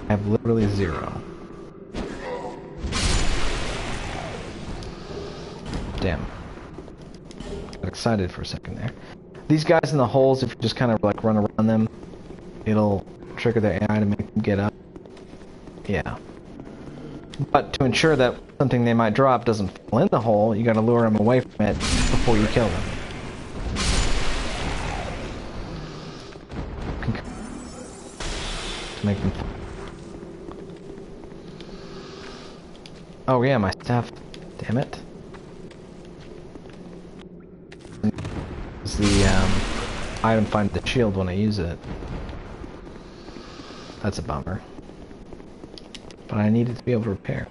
I have literally 0. Damn. Got excited for a second there. These guys in the holes, if you just kind of like run around them, it'll trigger their AI to make them get up. Yeah. But to ensure that something they might drop doesn't fall in the hole, you gotta lure them away from it before you kill them. To make them. Oh yeah, my staff. Damn it. Is the item find the shield when I use it. That's a bummer. But I need it to be able to repair.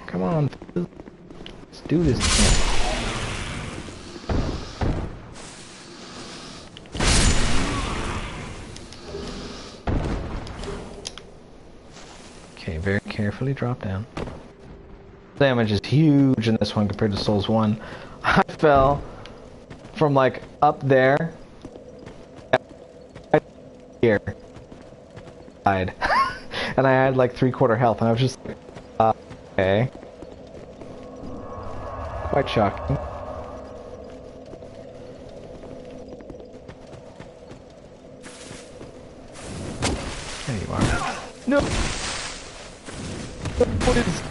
Come on, let's do this thing. carefully drop down. Damage is huge in this one compared to Souls 1. I fell from like up there here. Died. And I had like 3/4 health and I was just like, okay. Quite shocking. There you are. No! What is...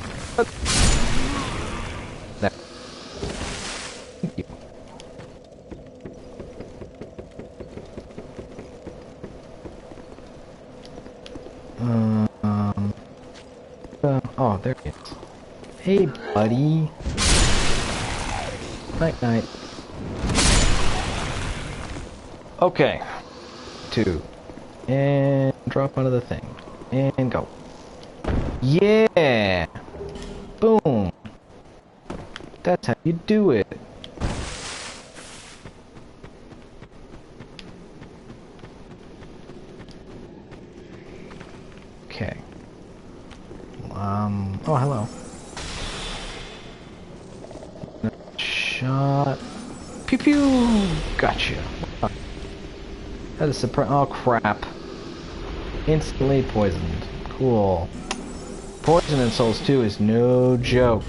There. Thank you. Oh, there he is. Hey, buddy. Night, night. Okay. 2. And drop out of the thing. And go. Yeah! Boom! That's how you do it. Okay. Oh, hello. Shot. Pew pew! Gotcha. That is surprise. Oh, crap. Instantly poisoned. Cool. Poison in Souls 2 is no joke.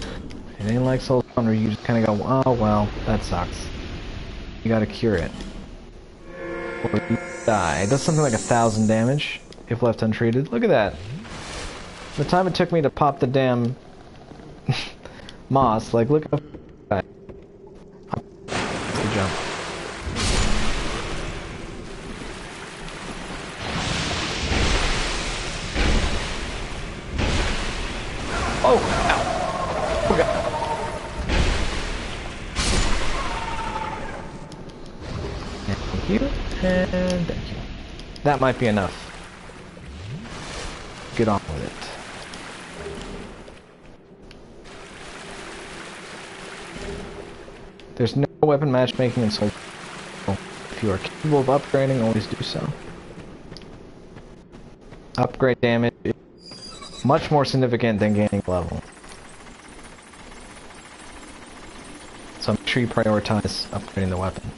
It ain't like Souls 1 where you just kind of go, oh well, that sucks. You gotta cure it. Or you die. It does something like 1,000 damage if left untreated. Look at that. The time it took me to pop the damn moss, like look how the jump. Oh! Ow. Okay. Thank you, and thank you. That might be enough. Get on with it. There's no weapon matchmaking in Soul. If you are capable of upgrading, always do so. Upgrade damage is much more significant than gaining level. So make sure you prioritize upgrading the weapon.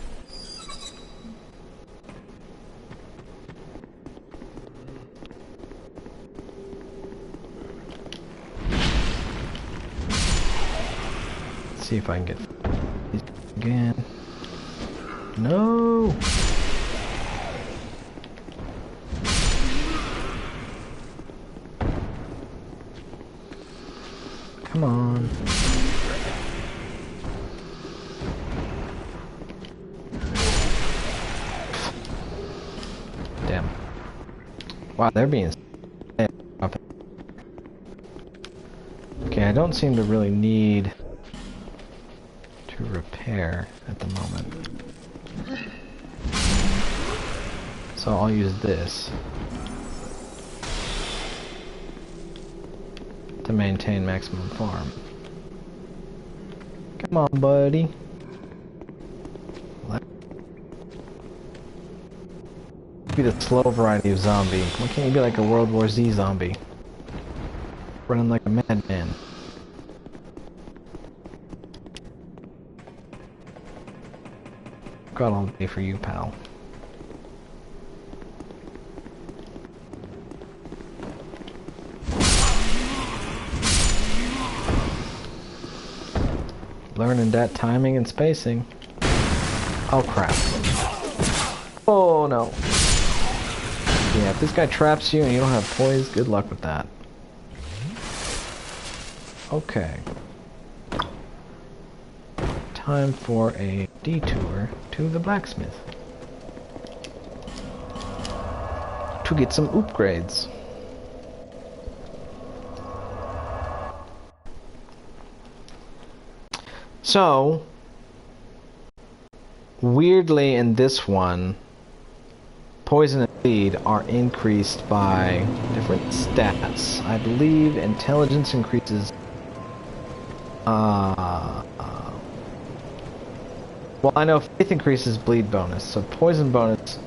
Let's see if I can get these again. No! Come on. Damn. Wow, they're being... Okay, I don't seem to really need to repair at the moment. So I'll use this to maintain maximum farm. Come on, buddy. Be the slow variety of zombie. Why can't you be like a World War Z zombie? Running like a madman. Got all day for you, pal. Learning that timing and spacing. Oh crap. Oh no. Yeah, if this guy traps you and you don't have poise, good luck with that. Okay. Time for a detour to the blacksmith. To get some upgrades. So, weirdly in this one, poison and bleed are increased by different stats. I believe intelligence increases... well, I know faith increases bleed bonus, so poison bonus...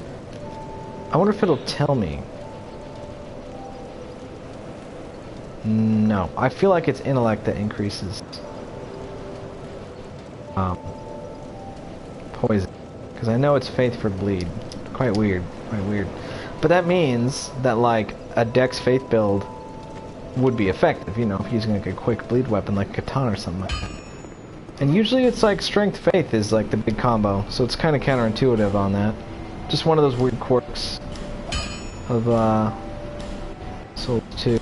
I wonder if it'll tell me. No, I feel like it's intellect that increases. Poison. Because I know it's faith for bleed. Quite weird. Quite weird. But that means that, like, a Dex faith build would be effective, you know, if using like a quick bleed weapon like a katana or something like that. And usually it's like strength faith is like the big combo, so it's kind of counterintuitive on that. Just one of those weird quirks of Soul 2.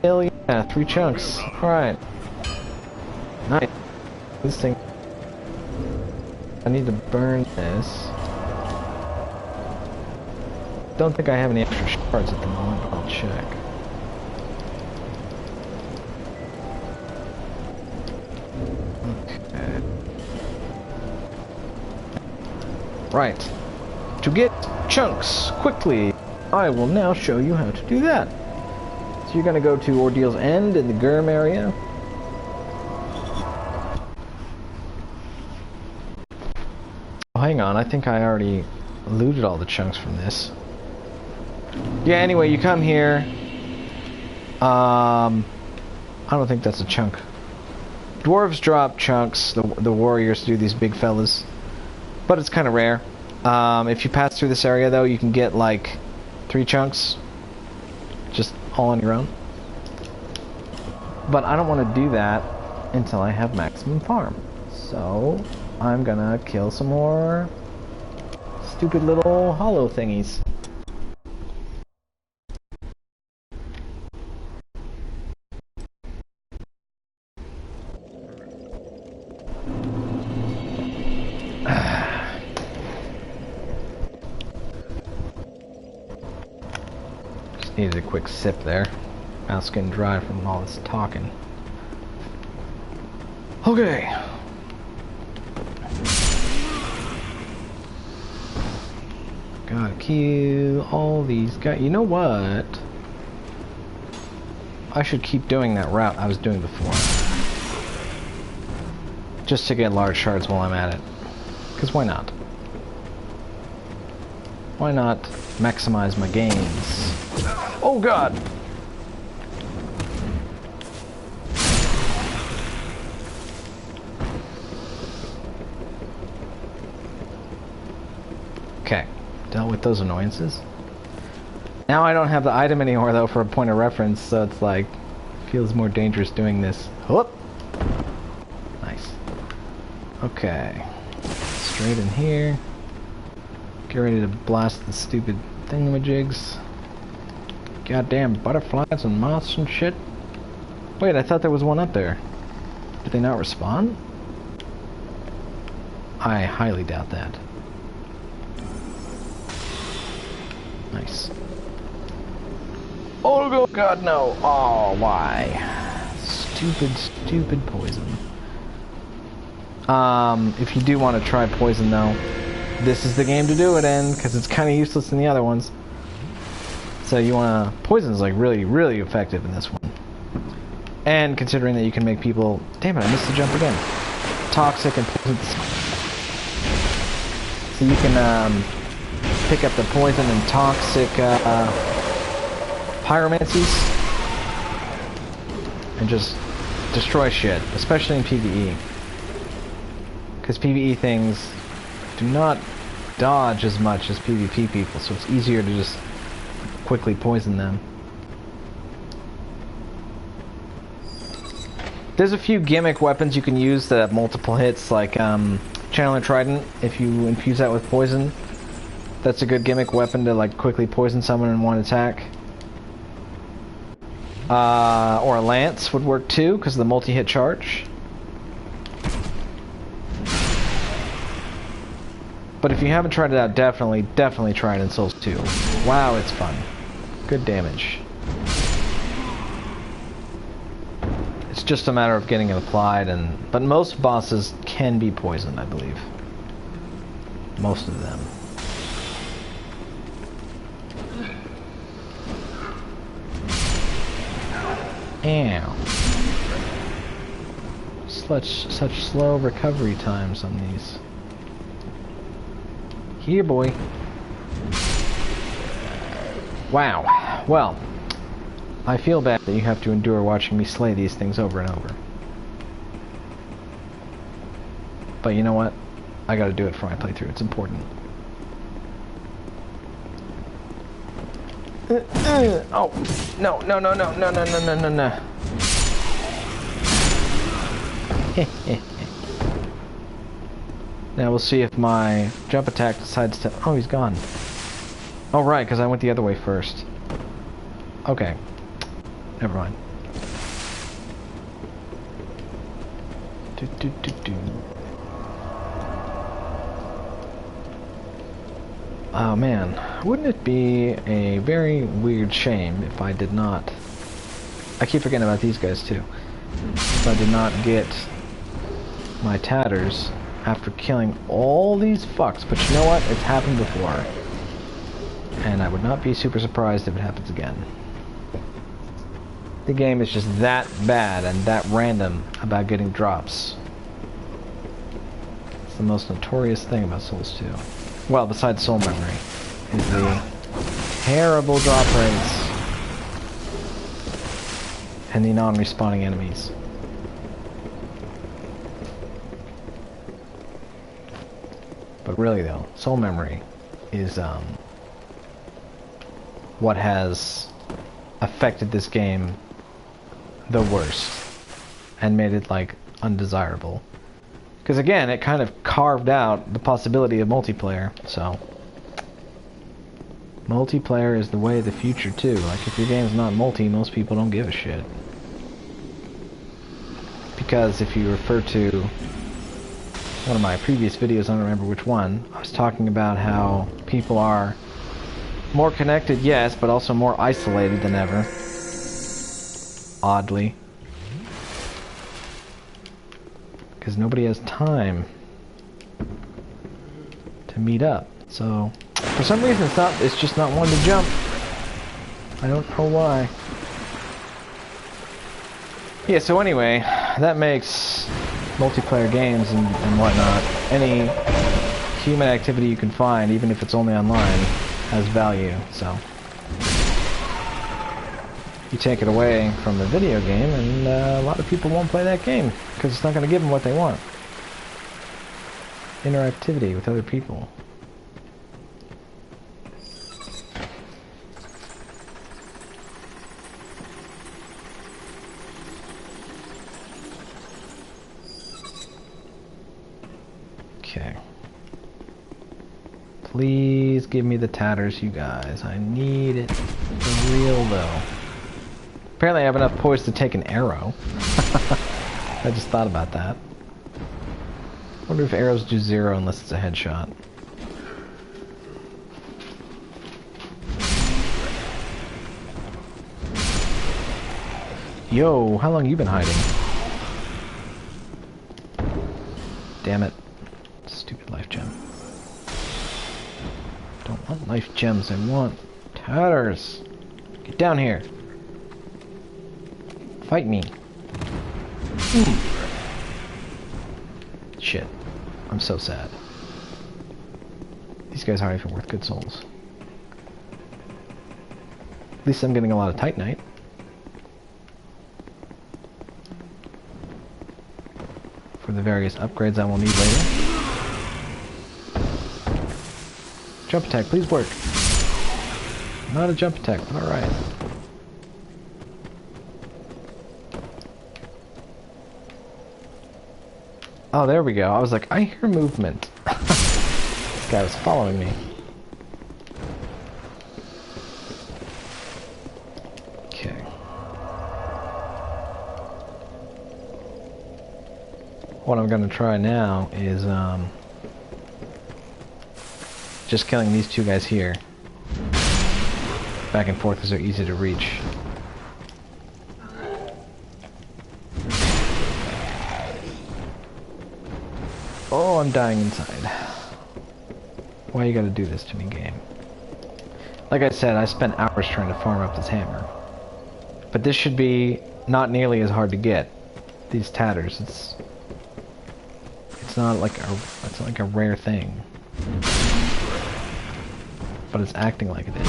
Hell yeah, 3 chunks. Alright. Nice. This thing. I need to burn this. Don't think I have any extra shards at the moment, but I'll check. Okay. Right. To get chunks quickly, I will now show you how to do that. So you're going to go to Ordeal's End in the Gurm area. Oh, hang on, I think I already looted all the chunks from this. Yeah, anyway, you come here. I don't think that's a chunk. Dwarves drop chunks, the warriors do, these big fellas. But it's kind of rare. If you pass through this area, though, you can get, like, 3 chunks. Just all on your own. But I don't want to do that until I have maximum farm. So, I'm gonna kill some more stupid little hollow thingies. Just needed a quick sip there. Mouth's getting dry from all this talking. Okay. Gotta kill all these guys. You know what? I should keep doing that route I was doing before. Just to get large shards while I'm at it. Because why not? Why not maximize my gains? Oh god! Okay, dealt with those annoyances. Now I don't have the item anymore though for a point of reference, so it's like, feels more dangerous doing this. Whoop! Nice. Okay. Straight in here. Get ready to blast the stupid thingamajigs. Goddamn butterflies and moths and shit. Wait, I thought there was one up there. Did they not respawn? I highly doubt that. Nice. Oh god, no! Oh, why? Stupid, stupid poison. If you do want to try poison though, this is the game to do it in, because it's kind of useless in the other ones. So you want to... Poison's like really, really effective in this one. And considering that you can make people... Damn it, I missed the jump again. Toxic and poison. So you can pick up the poison and toxic pyromancies. And just destroy shit, especially in PvE. Because PvE things do not dodge as much as PvP people, so it's easier to just quickly poison them. There's a few gimmick weapons you can use that have multiple hits, like Channeler Trident. If you infuse that with poison, that's a good gimmick weapon to like quickly poison someone in one attack. Or a lance would work too, because of the multi-hit charge. But if you haven't tried it out, definitely try it in Souls 2. Wow, it's fun. Good damage. It's just a matter of getting it applied, but most bosses can be poisoned, I believe. Most of them. Ow. Such slow recovery times on these. Here, boy. Wow. Well, I feel bad that you have to endure watching me slay these things over and over. But you know what? I gotta do it for my playthrough. It's important. Oh! No, no, no, no, no, no, no, no, no, no. Now we'll see if my jump attack decides to... Oh, he's gone. Oh, right, because I went the other way first. Okay. Never mind. Do, do, do, do. Oh man, wouldn't it be a very weird shame if I did not... I keep forgetting about these guys too. If I did not get my tatters after killing all these fucks, but you know what? It's happened before. And I would not be super surprised if it happens again. The game is just that bad and that random about getting drops. It's the most notorious thing about Souls 2. Well, besides soul memory, is the terrible drop rates and the non-respawning enemies. But really though, soul memory is what has affected this game the worst and made it like undesirable. Because again, it kind of carved out the possibility of multiplayer, so... Multiplayer is the way of the future too. Like, if your game's not multi, most people don't give a shit. Because if you refer to one of my previous videos, I don't remember which one, I was talking about how people are more connected, yes, but also more isolated than ever. Oddly. Because nobody has time to meet up. So, for some reason it's just not one to jump. I don't know why. Yeah, so anyway, that makes multiplayer games and whatnot, any human activity you can find, even if it's only online, has value, so. You take it away from the video game, and a lot of people won't play that game, because it's not going to give them what they want. Interactivity with other people. Okay. Please give me the tatters, you guys. I need it for real, though. Apparently I have enough poise to take an arrow. I just thought about that. I wonder if arrows do 0 unless it's a headshot. Yo, how long you been hiding? Damn it. Stupid life gem. Don't want life gems, I want tatters. Get down here. Fight me. Shit. I'm so sad. These guys aren't even worth good souls. At least I'm getting a lot of Titanite. For the various upgrades I will need later. Jump attack, please work. Not a jump attack, but alright. Oh, there we go. I was like, I hear movement. This guy was following me. Okay. What I'm gonna try now is, just killing these two guys here. Back and forth because they're easy to reach. Oh, I'm dying inside. Why you gotta do this to me, game? Like I said, I spent hours trying to farm up this hammer. But this should be not nearly as hard to get. These tatters, it's not like a rare thing. But it's acting like it is.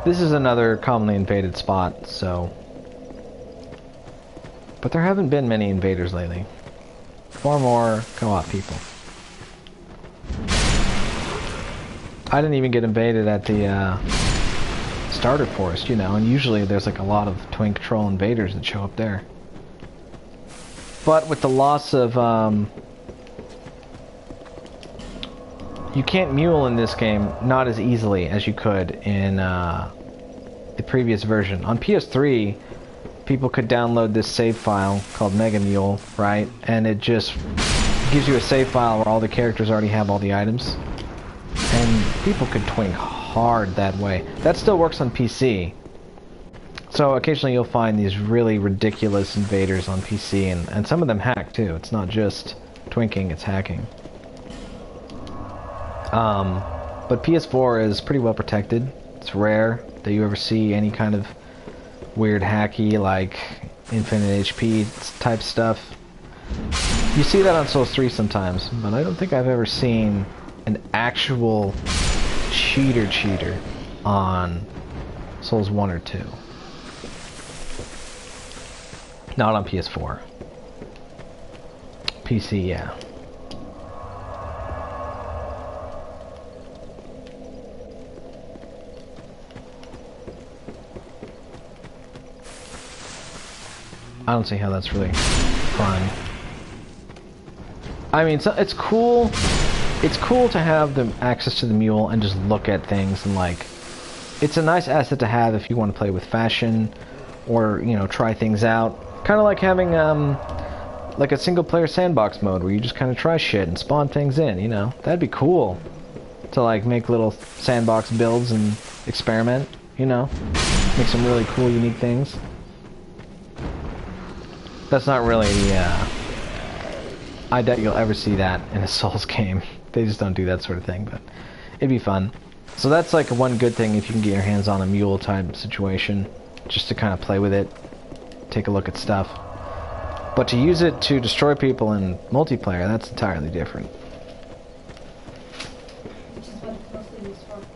This is another commonly invaded spot, so... But there haven't been many invaders lately. Far more co-op people. I didn't even get invaded at the starter forest, you know, and usually there's like a lot of twin control invaders that show up there. But with the loss of, you can't mule in this game not as easily as you could in the previous version. On PS3, people could download this save file called Mega Mule, right? And it just gives you a save file where all the characters already have all the items. And people could twing hard that way. That still works on PC. So occasionally you'll find these really ridiculous invaders on PC, and some of them hack too. It's not just twinking, it's hacking. But PS4 is pretty well protected. It's rare that you ever see any kind of weird hacky, like infinite HP type stuff. You see that on Souls 3 sometimes, but I don't think I've ever seen an actual cheater on Souls 1 or 2. Not on PS4. PC, yeah. I don't see how that's really fun. I mean, it's cool. It's cool to have the access to the mule and just look at things, and like, it's a nice asset to have if you want to play with fashion or, you know, try things out. Kind of like having like a single player sandbox mode where you just kind of try shit and spawn things in, you know. That'd be cool to like make little sandbox builds and experiment, you know. Make some really cool, unique things. That's not really, I doubt you'll ever see that in a Souls game. They just don't do that sort of thing, but it'd be fun. So that's like one good thing if you can get your hands on a mule type situation, just to kind of play with it, take a look at stuff. But to use it to destroy people in multiplayer, that's entirely different.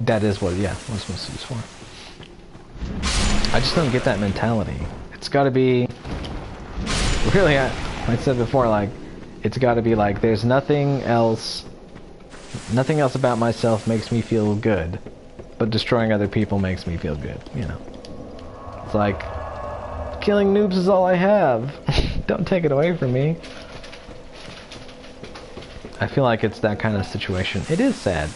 That is what, yeah, what it's mostly used for. I just don't get that mentality. It's gotta be... Really, I said before, like, it's gotta be like, there's nothing else about myself makes me feel good, but destroying other people makes me feel good, you know. It's like, killing noobs is all I have. Don't take it away from me. I feel like it's that kind of situation. It is sad.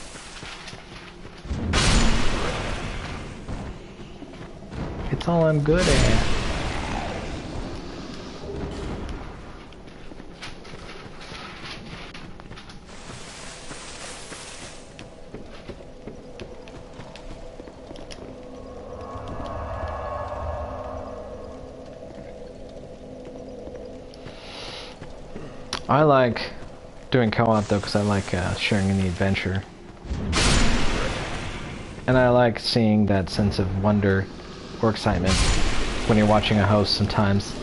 It's all I'm good at. I like doing co-op though, because I like sharing in the adventure. And I like seeing that sense of wonder or excitement when you're watching a host. Sometimes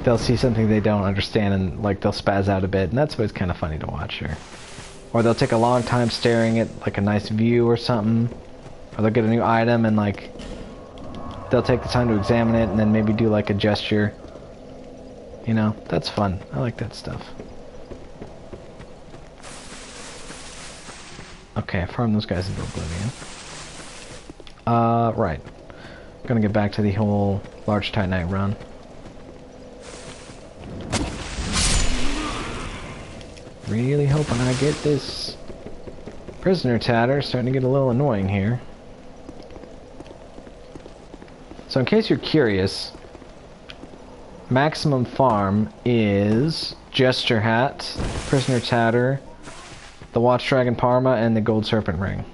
they'll see something they don't understand and like they'll spaz out a bit, and that's always kind of funny to watch. Or they'll take a long time staring at like a nice view or something, or they'll get a new item and like they'll take the time to examine it and then maybe do like a gesture. You know, that's fun. I like that stuff. Okay, I farmed those guys into oblivion. Right. Gonna get back to the whole large Titanite run. Really hoping I get this prisoner tatter. Starting to get a little annoying here. So in case you're curious, maximum farm is Gesture Hat, Prisoner Tatter, the Watch Dragon Parma, and the Gold Serpent Ring.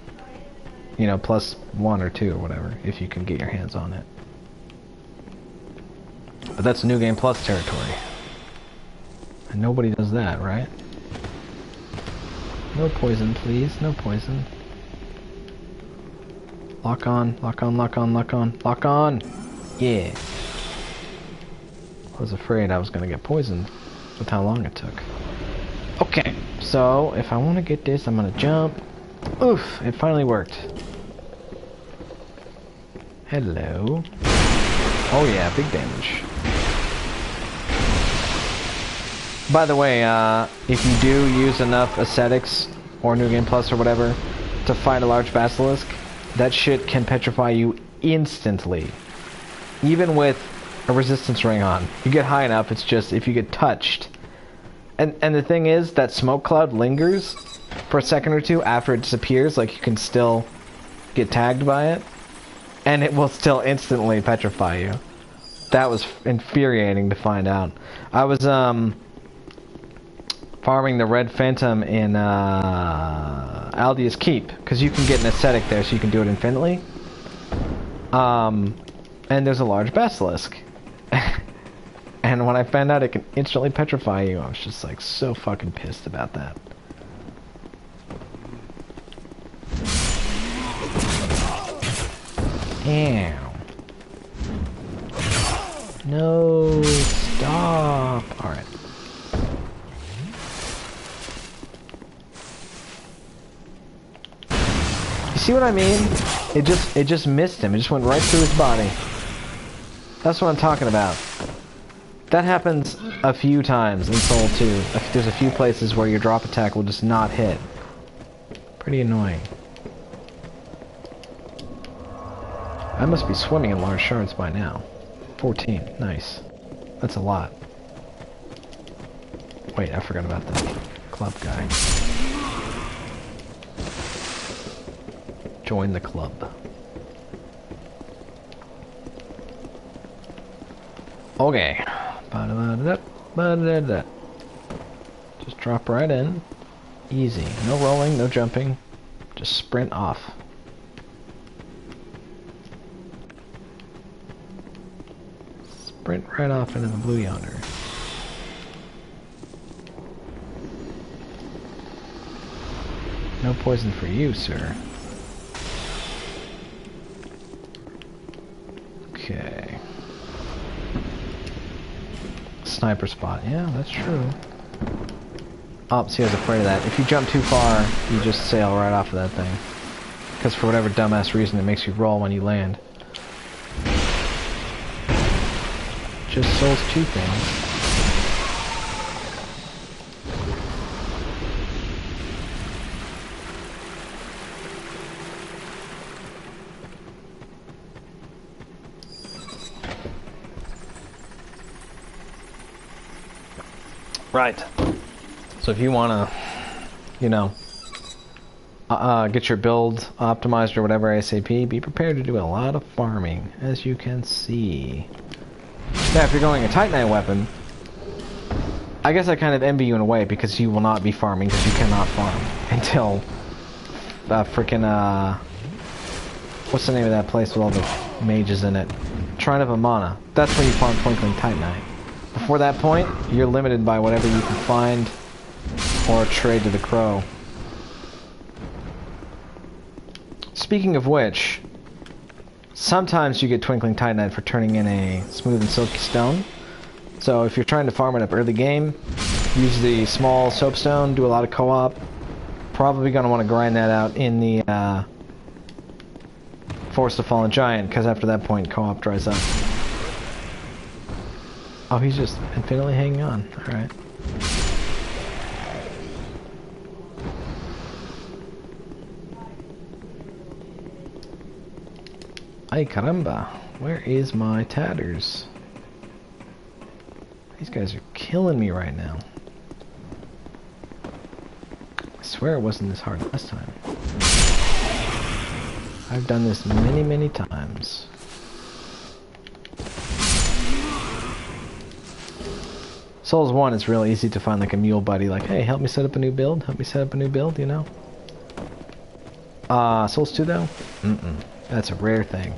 You know, plus 1 or 2 or whatever, if you can get your hands on it. But that's New Game Plus territory. And nobody does that, right? No poison, please. No poison. Lock on, lock on, lock on, lock on, lock on! Yeah! I was afraid I was gonna get poisoned with how long it took. Okay, so if I want to get this, I'm gonna jump. Oof, it finally worked. Hello. Oh yeah, big damage. By the way, if you do use enough ascetics or New Game Plus or whatever to fight a large basilisk, that shit can petrify you instantly. Even with a resistance ring on. You get high enough, it's just if you get touched. And the thing is, that smoke cloud lingers for a second or two after it disappears, like you can still get tagged by it, and it will still instantly petrify you. That was infuriating to find out. I was farming the red phantom in Aldia's Keep, because you can get an ascetic there, so you can do it infinitely. And there's a large basilisk. And when I found out it can instantly petrify you, I was just like so fucking pissed about that. Ow. No, stop. Alright. You see what I mean? It just missed him. It just went right through his body. That's what I'm talking about. That happens a few times in Soul 2. There's a few places where your drop attack will just not hit. Pretty annoying. I must be swimming in large shards by now. 14. Nice. That's a lot. Wait, I forgot about the club guy. Join the club. Okay. Just drop right in. Easy. No rolling, no jumping. Just sprint off. Sprint right off into the blue yonder. No poison for you, sir. Okay. Sniper spot. Yeah, that's true. Oh, see, I was afraid of that. If you jump too far, you just sail right off of that thing. Because for whatever dumbass reason, it makes you roll when you land. Just Souls 2 things. Right. So if you want to, you know, get your build optimized or whatever ASAP, be prepared to do a lot of farming, as you can see. Now, if you're going a Titanite weapon, I guess I kind of envy you in a way, because you will not be farming, because you cannot farm until frickin' what's the name of that place with all the mages in it? Shrine of Amana. That's when you farm Twinkling Titanite. Before that point, you're limited by whatever you can find or trade to the Crow. Speaking of which, sometimes you get Twinkling Titanite for turning in a smooth and silky stone. So if you're trying to farm it up early game, use the small soapstone, do a lot of co-op. Probably going to want to grind that out in the Forest of Fallen Giant, because after that point co-op dries up. Oh, he's just infinitely hanging on. Alright. Ay caramba, where is my tatters? These guys are killing me right now. I swear it wasn't this hard last time. I've done this many, many times. Souls 1 is real easy to find like a mule buddy, like, hey, help me set up a new build, you know? Souls 2 though? That's a rare thing.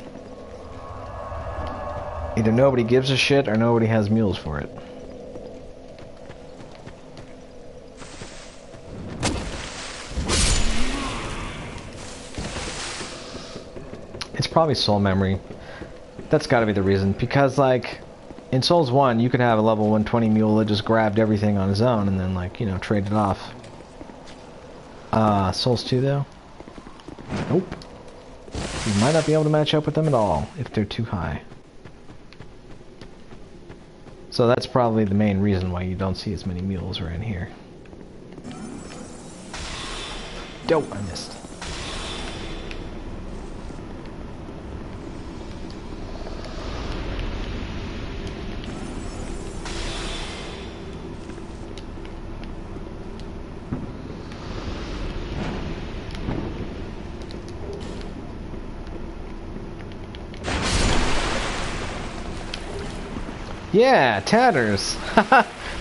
Either nobody gives a shit or nobody has mules for it. It's probably soul memory. That's gotta be the reason, because like, in Souls 1, you could have a level 120 mule that just grabbed everything on his own and then, like, you know, traded off. Souls 2, though? Nope. You might not be able to match up with them at all if they're too high. So that's probably the main reason why you don't see as many mules around here. Dope, I missed. Yeah, tatters!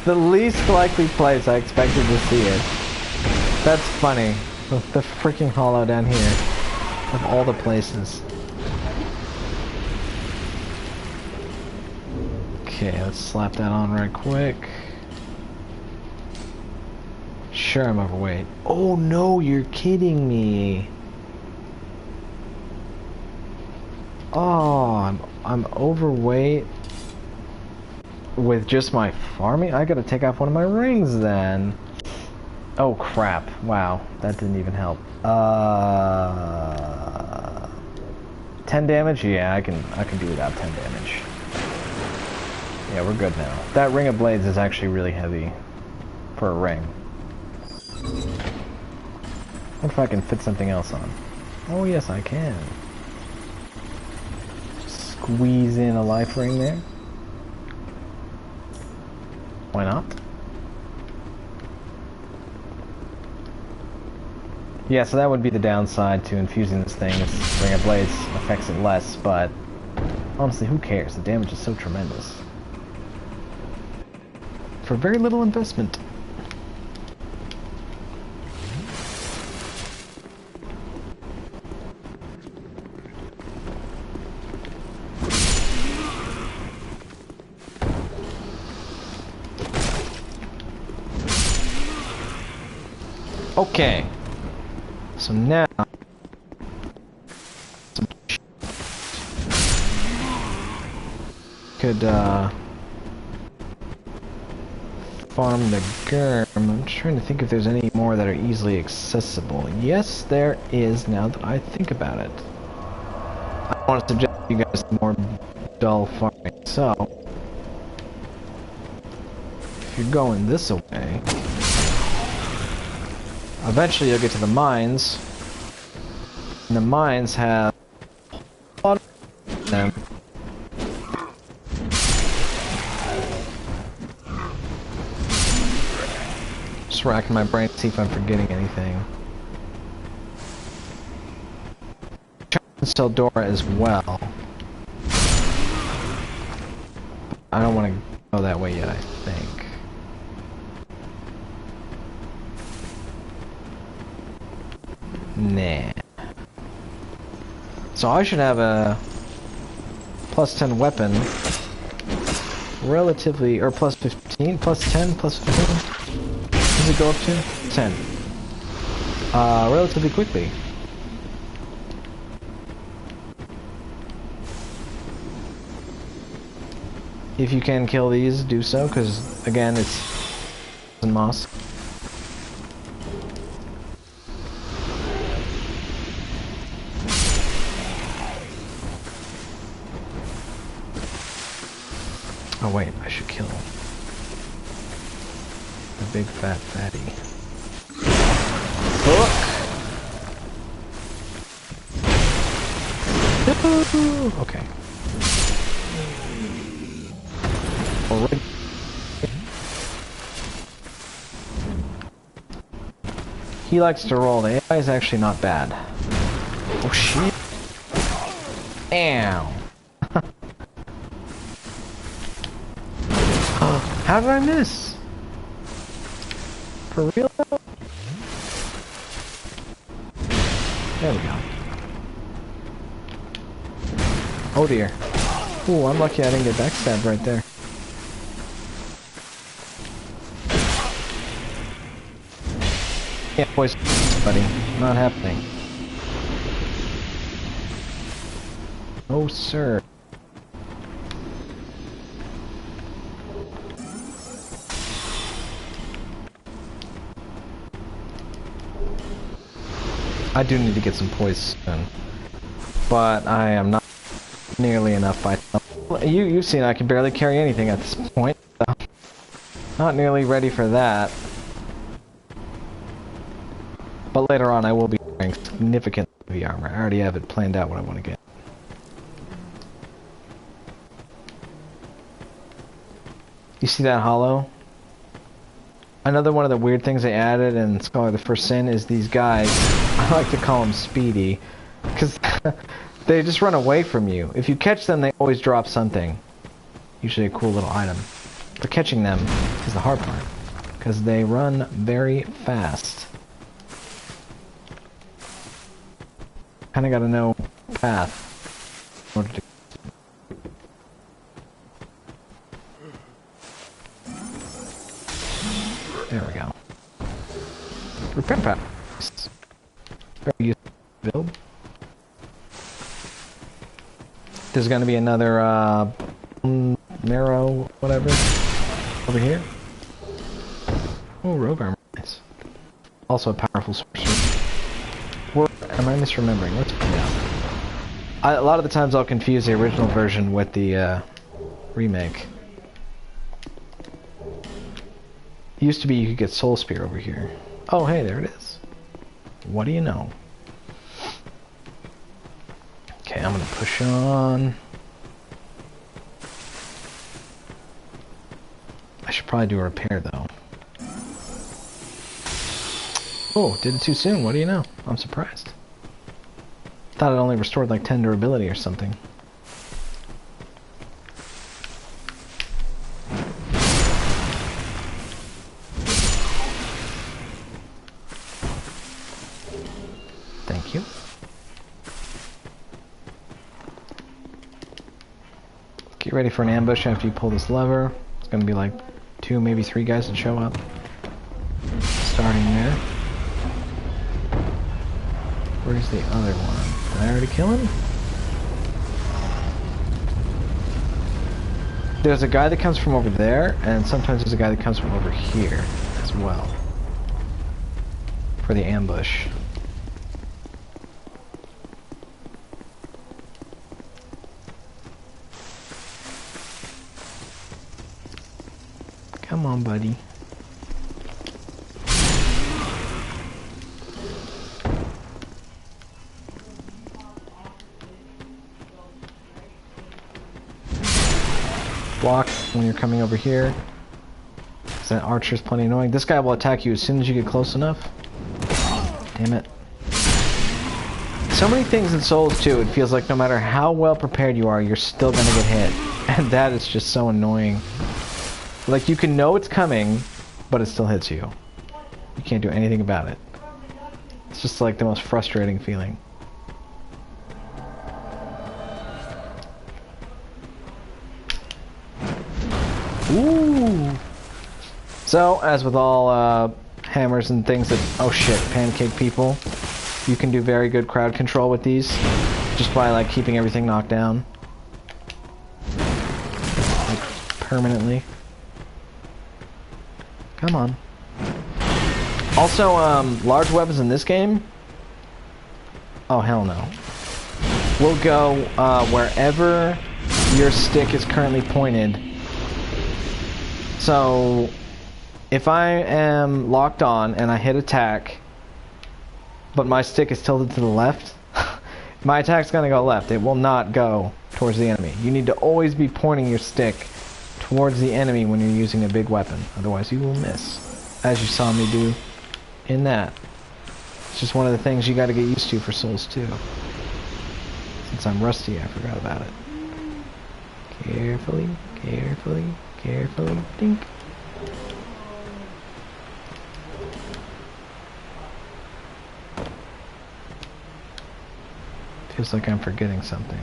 The least likely place I expected to see it. That's funny. The freaking hollow down here. Of all the places. Okay, let's slap that on right quick. Sure, I'm overweight. Oh no, you're kidding me. Oh, I'm overweight. With just my farming? I gotta take off one of my rings then. Oh crap. Wow, that didn't even help. 10 damage? Yeah, I can do without 10 damage. Yeah, we're good now. That ring of blades is actually really heavy for a ring. What if I can fit something else on? Oh yes, I can. Squeeze in a life ring there. Why not? Yeah, so that would be the downside to infusing this thing. This Ring of Blades affects it less, but honestly, who cares? The damage is so tremendous. For very little investment. Okay, so now could farm the germ. I'm just trying to think if there's any more that are easily accessible. Yes, there is, now that I think about it. I don't want to suggest you guys more dull farming, so if you're going this way, eventually you'll get to the mines, and the mines have a lot of them. Just racking my brain to see if I'm forgetting anything. Sell Dora as well. I don't want to go that way yet, I think. Nah. So I should have a plus 10 weapon relatively, or plus 15, plus 10, plus 15? Does it go up to? 10. Relatively quickly. If you can kill these, do so, because again, it's moss. Oh wait, I should kill the big fat fatty. Hook! Okay. Alright. He likes to roll. The AI is actually not bad. Oh shit. Ow. How did I miss? For real? There we go. Oh dear. Ooh, I'm lucky I didn't get backstabbed right there. Yeah, boys, buddy. Not happening. Oh, sir. I do need to get some poise soon. but I am not nearly enough by you've seen I can barely carry anything at this point, so not nearly ready for that. But later on I will be wearing significant heavy armor. I already have it planned out what I want to get. You see that hollow? Another one of the weird things they added in Scholar of the First Sin is these guys, I like to call them speedy, because they just run away from you. If you catch them, they always drop something. Usually a cool little item. But catching them is the hard part, because they run very fast. Kinda gotta know the path in order to... There we go. Repair path. Very useful build. There's gonna be another narrow whatever over here. Oh, rogue armor. Nice. Also a powerful sorcerer. Or am I misremembering? Let's find out. A lot of the times I'll confuse the original version with the remake. It used to be you could get Soul Spear over here. Oh, hey, there it is. What do you know? Okay, I'm gonna push on. I should probably do a repair though. Oh, did it too soon. What do you know? I'm surprised. Thought it only restored like 10 durability or something. Thank you. Get ready for an ambush after you pull this lever. It's gonna be like 2, maybe 3 guys that show up. Starting there. Where's the other one? Did I already kill him? There's a guy that comes from over there, and sometimes there's a guy that comes from over here as well. For the ambush. Come on, buddy. Block when you're coming over here. That archer's plenty annoying. This guy will attack you as soon as you get close enough. Damn it. So many things in Souls 2, it feels like no matter how well prepared you are, you're still gonna get hit. And that is just so annoying. Like, you can know it's coming, but it still hits you. You can't do anything about it. It's just like the most frustrating feeling. Ooh! So, as with all hammers and things that... Oh shit, pancake people. You can do very good crowd control with these. Just by, like, keeping everything knocked down. Like, permanently. Come on. Also, large weapons in this game... Oh, hell no. Will go wherever your stick is currently pointed. So, if I am locked on and I hit attack, but my stick is tilted to the left, my attack's gonna go left. It will not go towards the enemy. You need to always be pointing your stick towards the enemy when you're using a big weapon. Otherwise you will miss. As you saw me do in that. It's just one of the things you gotta get used to for Souls 2. Since I'm rusty, I forgot about it. Carefully, carefully, carefully, think. Feels like I'm forgetting something.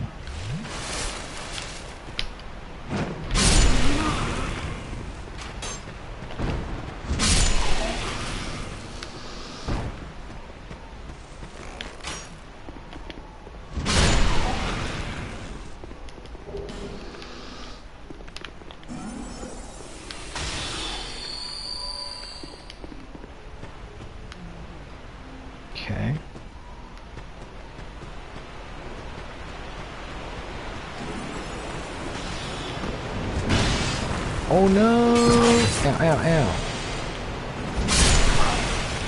Oh no! Ow, ow, ow.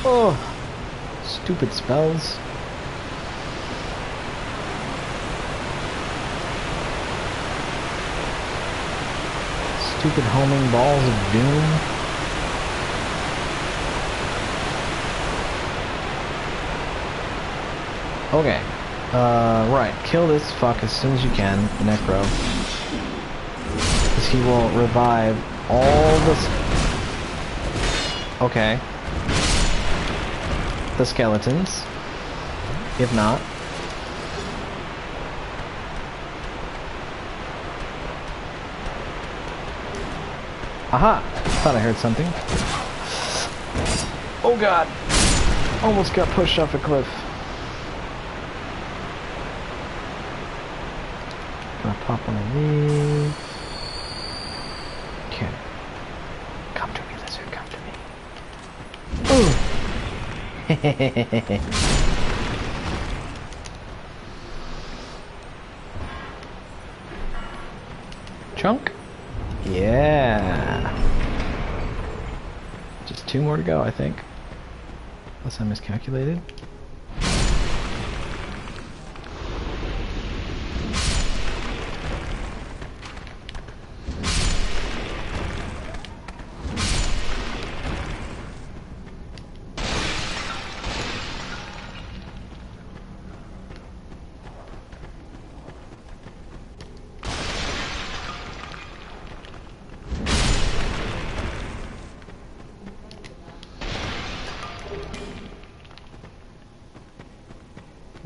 Oh! Stupid spells. Stupid homing balls of doom. Okay. Right. Kill this fuck as soon as you can, the Necro. Because he will revive all the... Okay. The skeletons. If not. Aha! Thought I heard something. Oh god! Almost got pushed off a cliff. Gonna pop one of these. Okay. Come to me, lizard, come to me. Ooh! Chunk? Yeah! Just 2 more to go, I think. Unless I miscalculated.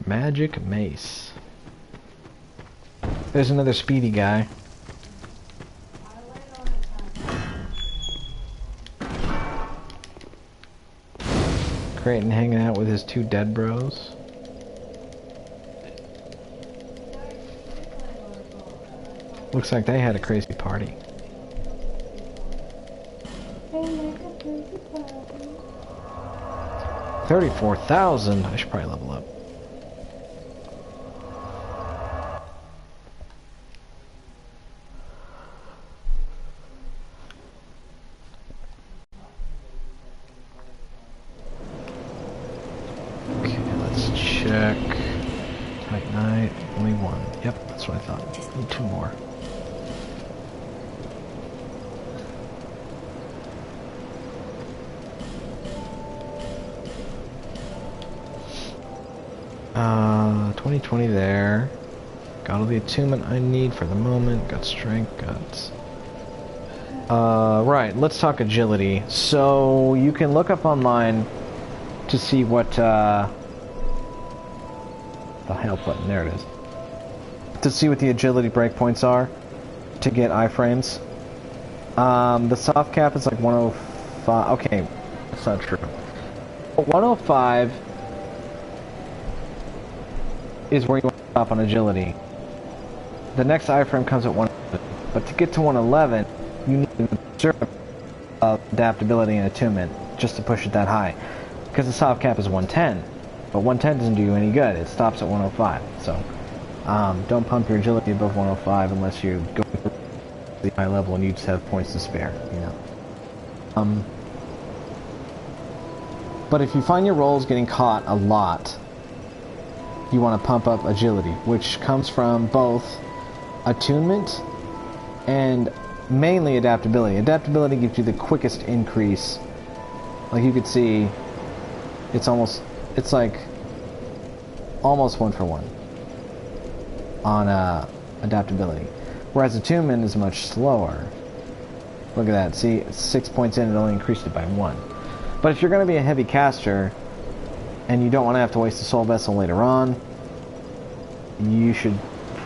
Magic mace. There's another speedy guy. Creighton hanging out with his 2 dead bros. Looks like they had a crazy party. 34,000. I should probably level up. Check. Tight night. Only 1. Yep, that's what I thought. Need 2 more. Uh, 2020 there. Got all the attunement I need for the moment. Got strength, got... right, let's talk agility. So, you can look up online to see what, the help button, there it is. To see what the agility breakpoints are to get iframes. The soft cap is like 105. Okay, that's not true. 105 is where you want to stop on agility. The next iframe comes at 111, but to get to 111, you need an observer of adaptability and attunement just to push it that high. Because the soft cap is 110. But 110 doesn't do you any good. It stops at 105. So, don't pump your agility above 105 unless you go to the high level and you just have points to spare, you know. But if you find your rolls getting caught a lot, you want to pump up agility, which comes from both attunement and mainly adaptability. Adaptability gives you the quickest increase. Like you could see, it's like almost 1 for 1 on adaptability, whereas attunement is much slower. Look at that, see, 6 points in, it only increased it by 1. But if you're going to be a heavy caster and you don't want to have to waste a soul vessel later on, you should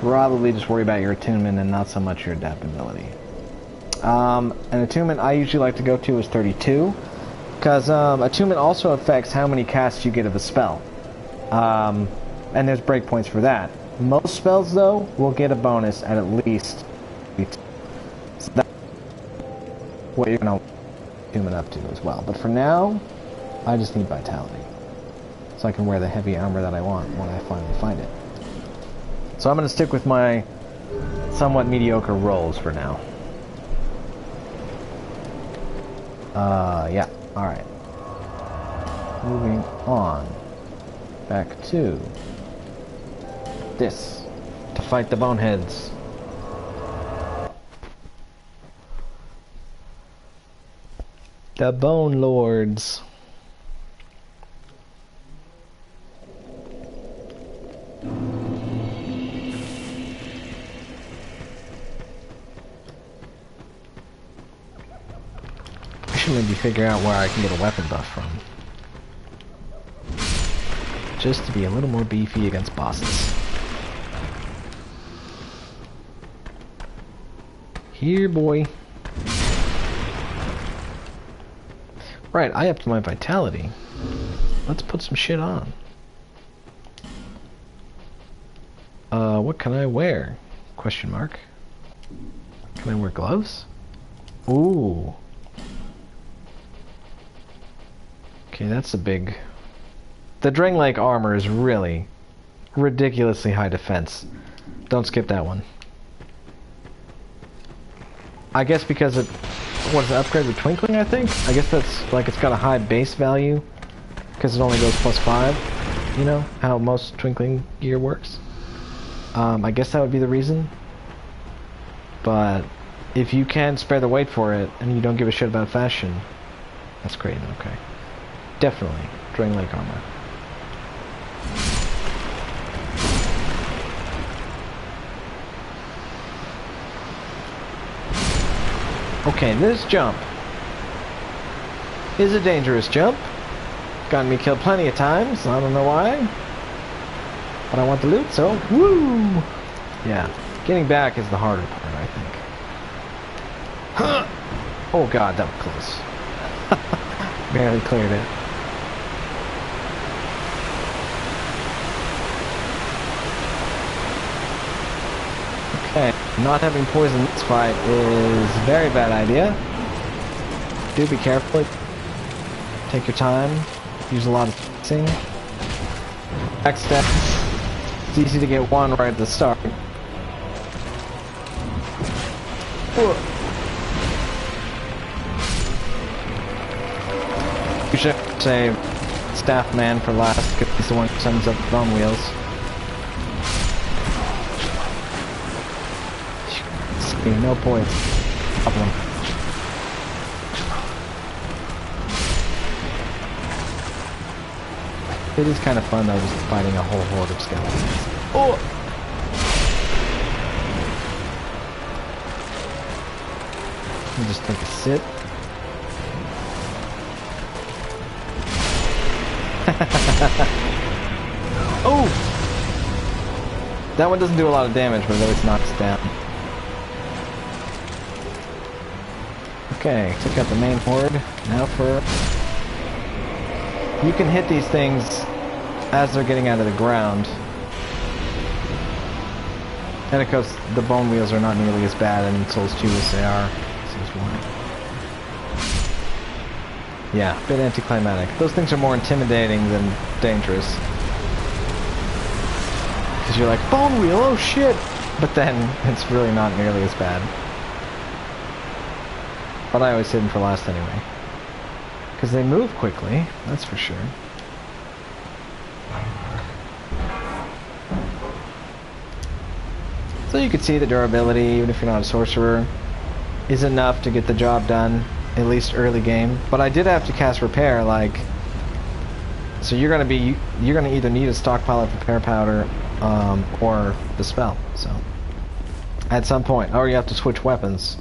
probably just worry about your attunement and not so much your adaptability. An attunement I usually like to go to is 32. Because attunement also affects how many casts you get of a spell. And there's breakpoints for that. Most spells, though, will get a bonus at least 32. So that's what you're going to attunement up to as well. But for now, I just need vitality. So I can wear the heavy armor that I want when I finally find it. So I'm going to stick with my somewhat mediocre rolls for now. Yeah. Alright. Moving on. Back to this. To fight the boneheads. The Bone Lords. I should maybe figure out where I can get a weapon buff from. Just to be a little more beefy against bosses. Here, boy. Right, I upped my vitality. Let's put some shit on. What can I wear? Question mark. Can I wear gloves? Ooh. Okay, that's a big... The Drang Lake armor is really ridiculously high defense. Don't skip that one. I guess because it... What is it, upgrade with Twinkling, I think? I guess that's, like, it's got a high base value. Because it only goes +5. You know, how most Twinkling gear works. I guess that would be the reason. But if you can spare the weight for it, and you don't give a shit about fashion, that's great, okay. Definitely, Drang Lake armor. Okay, this jump is a dangerous jump. Gotten me killed plenty of times, I don't know why. But I want the loot, so woo! Yeah, getting back is the harder part, I think. Huh. Oh god, that was close. Barely cleared it. Okay, not having poison in this fight is a very bad idea. Do be careful. Take your time. Use a lot of fixing. Next step. It's easy to get one right at the start. You should save Staff Man for last, because he's the one who sends up the bone wheels. No points. Problem. It is kind of fun though, just fighting a whole horde of skeletons. Oh! Let me just take a sip. Oh! That one doesn't do a lot of damage, but it always knocks down. Okay, took out the main horde. Now for... You can hit these things as they're getting out of the ground. And of course, the bone wheels are not nearly as bad in Souls 2 as they are in Souls 1. Yeah, a bit anticlimactic. Those things are more intimidating than dangerous. Because you're like, bone wheel, oh shit! But then, it's really not nearly as bad. But I always hit them for last anyway. Because they move quickly, that's for sure. So you can see the durability, even if you're not a sorcerer, is enough to get the job done, at least early game. But I did have to cast repair, like... So you're gonna either need a stockpile of repair powder, or the spell, so... At some point, or you have to switch weapons.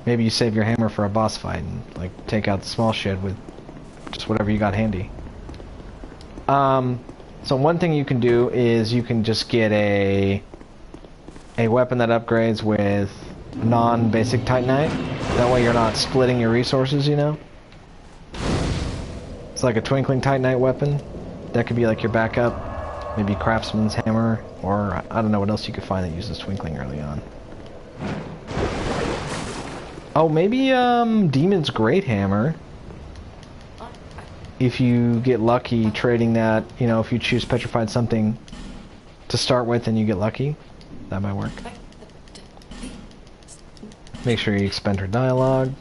Maybe you save your hammer for a boss fight and like take out the small shit with just whatever you got handy. So one thing you can do is you can just get a weapon that upgrades with non-basic Titanite. That way you're not splitting your resources, you know? It's like a twinkling Titanite weapon. That could be like your backup. Maybe Craftsman's hammer, or I don't know what else you could find that uses twinkling early on. Oh, maybe, Demon's Great Hammer. If you get lucky trading that, you know, if you choose Petrified something to start with and you get lucky, that might work. Make sure you expend her dialogue.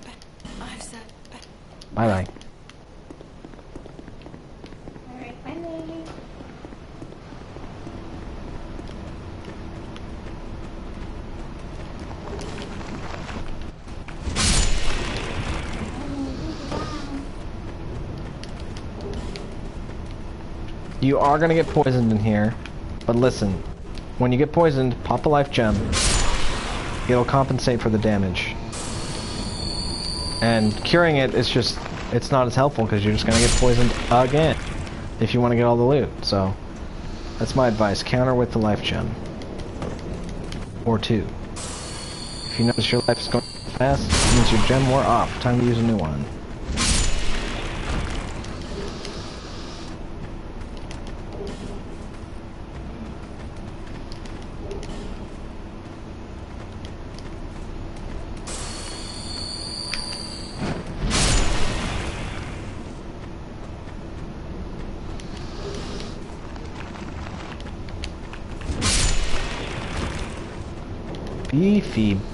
Bye-bye. Alright, bye, lady. You are gonna get poisoned in here, but listen, when you get poisoned, pop a life gem. It'll compensate for the damage. And curing it is just, it's not as helpful because you're just gonna get poisoned again if you want to get all the loot. So that's my advice. Counter with the life gem. Or two. If you notice your life is going fast, it means your gem wore off. Time to use a new one.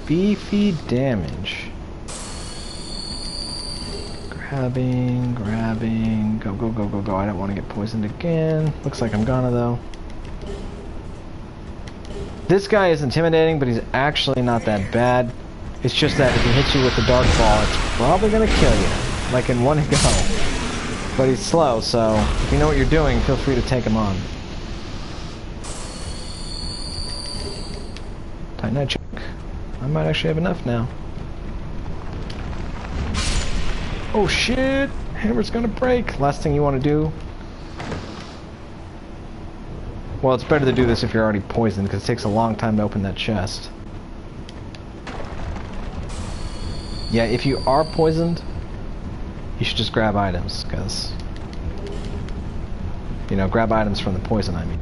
Beefy damage. Grabbing. Go. I don't want to get poisoned again. Looks like I'm gonna though. This guy is intimidating, but he's actually not that bad. It's just that if he hits you with the dark ball, it's probably gonna kill you. Like in one go. But he's slow, so if you know what you're doing, feel free to take him on. Tight night check. I might actually have enough now. Oh shit! Hammer's gonna break! Last thing you want to do. Well, it's better to do this if you're already poisoned, because it takes a long time to open that chest. Yeah, if you are poisoned, you should just grab items, because... You know, grab items from the poison, I mean.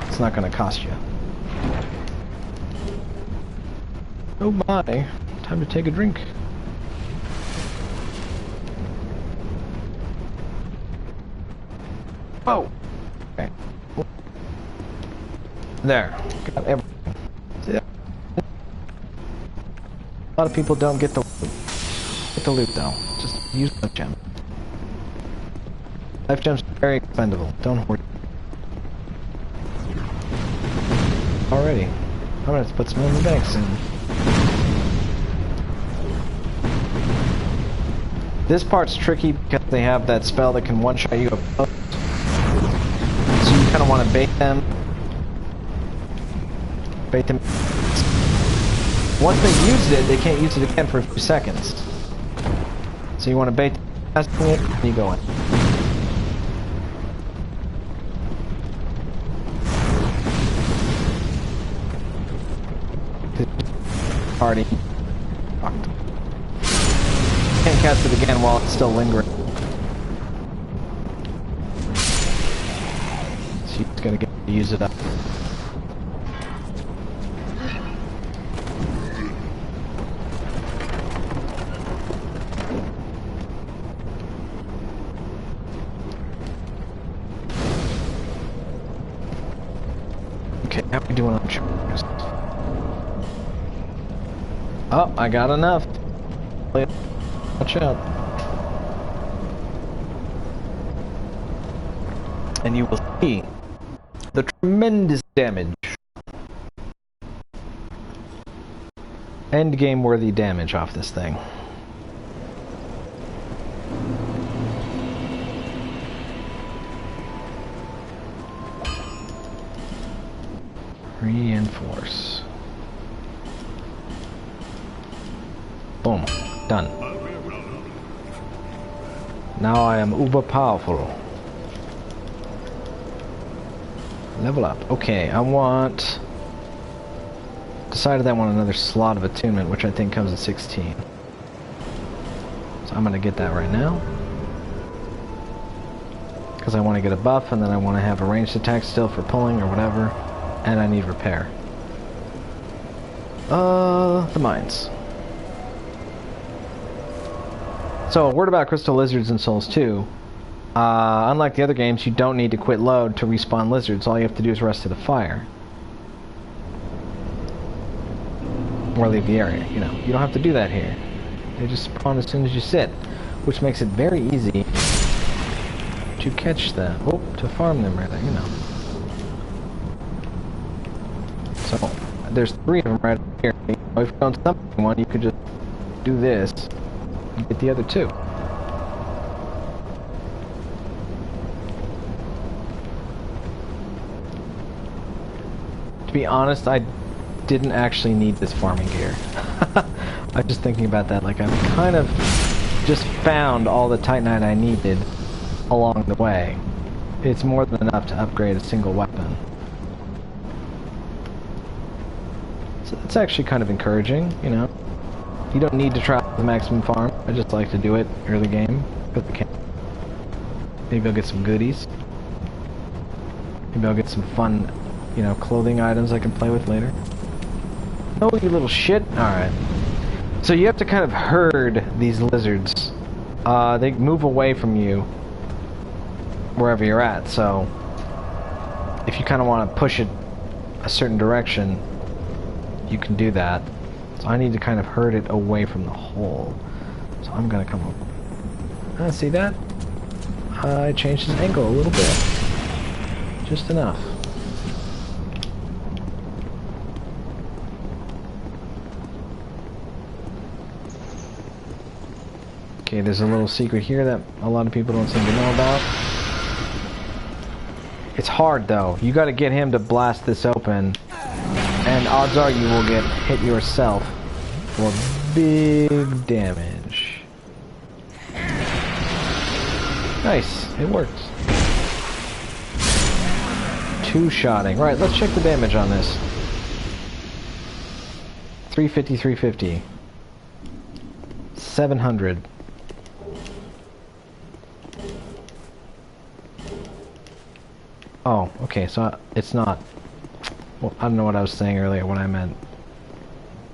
It's not gonna cost you. Oh my, time to take a drink. Oh! Okay. There. Got everything. Yeah. A lot of people don't get the loot. Get the loot though. Just use the gem. Life gems are very expendable. Don't hoard it. Alrighty. I'm gonna have to put some in the bank soon. This part's tricky because they have that spell that can one-shot you above. So you kind of want to bait them. Once they've used it, they can't use it again for a few seconds. So you want to bait them, casting it, and you go in. Party. Fucked. Can't cast it again while it's still lingering. She's gonna get to use it up. Okay, how are we doing on chores? Oh, I got enough. Watch out. And you will see the tremendous damage. End game worthy damage off this thing. Reinforce. Boom. Done. Now I am uber powerful. Level up. Okay, I want... Decided I want another slot of attunement, which I think comes at 16. So I'm gonna get that right now. Because I want to get a buff, and then I want to have a ranged attack still for pulling or whatever. And I need repair. The mines. So, a word about crystal lizards in Souls 2. Unlike the other games, you don't need to quit load to respawn lizards. All you have to do is rest to the fire. Or leave the area, you know. You don't have to do that here. They just spawn as soon as you sit. which makes it very easy to catch them. Oh, to farm them, rather, you know. So, there's 3 of them right here. If you don't summon one, you could just do this and get the other 2. To be honest, I didn't actually need this farming gear. I was just thinking about that, like I've kind of just found all the Titanite I needed along the way. It's more than enough to upgrade a single weapon. So it's actually kind of encouraging, you know. You don't need to try the maximum farm. I just like to do it early game. Maybe I'll get some goodies. Maybe I'll get some fun, you know, clothing items I can play with later. Oh, you little shit. Alright. So you have to kind of herd these lizards. They move away from you wherever you're at, so if you kind of want to push it a certain direction, you can do that. So I need to kind of herd it away from the hole. So I'm gonna come over. See that? I changed his angle a little bit. Just enough. Okay, there's a little secret here that a lot of people don't seem to know about. It's hard though. You gotta get him to blast this open, and odds are you will get hit yourself for big damage. Nice, it worked. 2-shotting. Right, let's check the damage on this. 350, 350. 700. Oh, okay, so it's not... Well, I don't know what I was saying earlier when I meant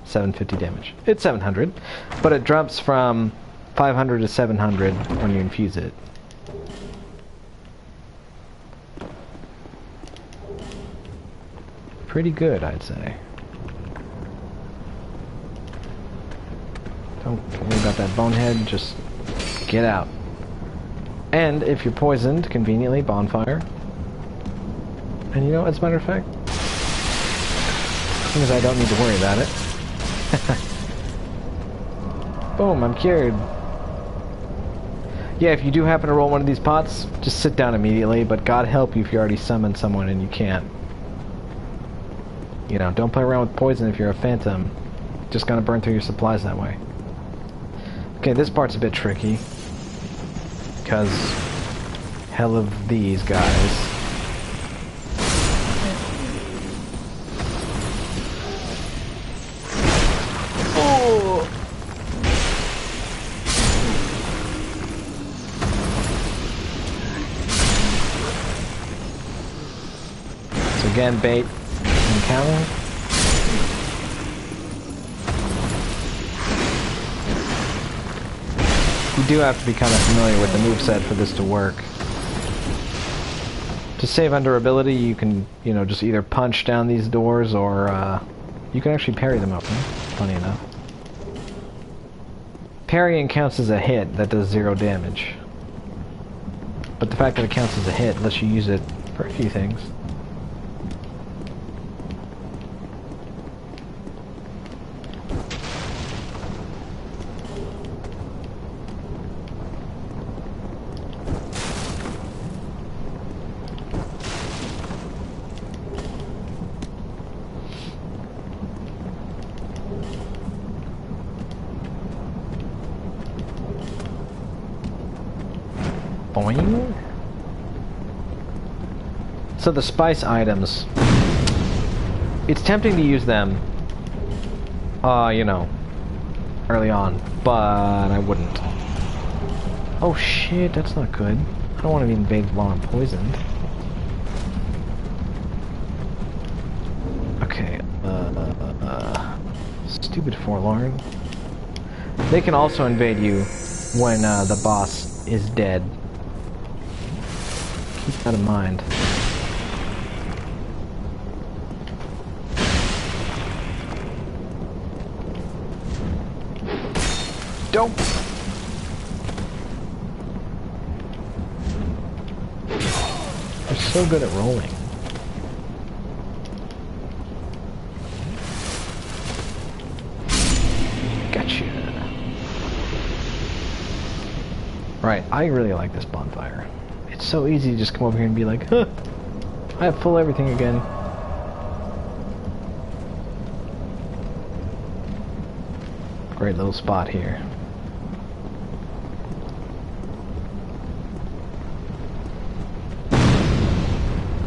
750 damage. It's 700, but it drops from 500 to 700 when you infuse it. Pretty good, I'd say. Don't worry about that bonehead, just get out. And if you're poisoned, conveniently, bonfire. And you know, as a matter of fact, as soon as I don't need to worry about it. Boom, I'm cured. Yeah, if you do happen to roll one of these pots, just sit down immediately, but God help you if you already summoned someone and you can't. You know, don't play around with poison if you're a phantom. Just gonna burn through your supplies that way. Okay, this part's a bit tricky. Because hell of these guys. Again, bait encounter. You do have to be kind of familiar with the moveset for this to work. To save under ability, you can, you know, just either punch down these doors or you can actually parry them open, funny enough. Parrying counts as a hit that does 0 damage. But the fact that it counts as a hit lets you use it for a few things. Boing. So the spice items, it's tempting to use them, you know, early on, but I wouldn't. Oh shit, that's not good. I don't want to be invaded while I'm poisoned. Okay, stupid forlorn. They can also invade you when the boss is dead. Keep that in mind. Dope. so good at rolling. Gotcha. Right, I really like this bonfire. It's so easy to just come over here and be like, huh, I have full everything again. Great little spot here.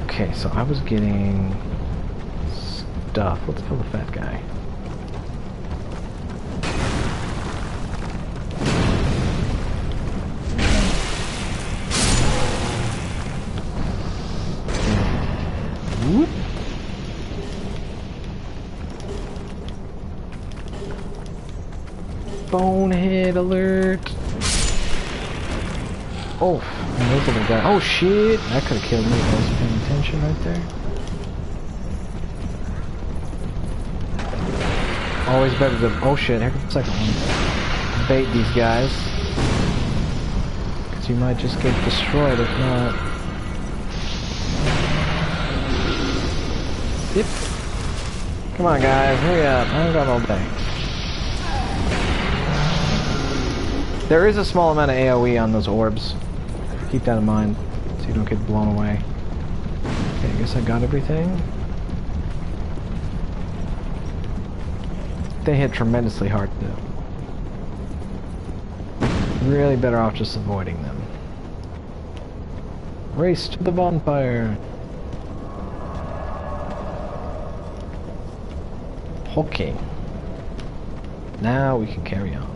Okay, so I was getting stuff. Let's kill the fat guy. Whoop. Bonehead alert! Oh, invisible guy. Oh shit! That could have killed me if I was paying attention right there. Always better to... Oh shit, here comes the second one. Bait these guys. Because you might just get destroyed if not. Yep. Come on guys, hurry up. I ain't got all day. There is a small amount of AoE on those orbs. Keep that in mind, so you don't get blown away. Okay, I guess I got everything. They hit tremendously hard though. Really better off just avoiding them. Race to the bonfire! Okay. Now we can carry on.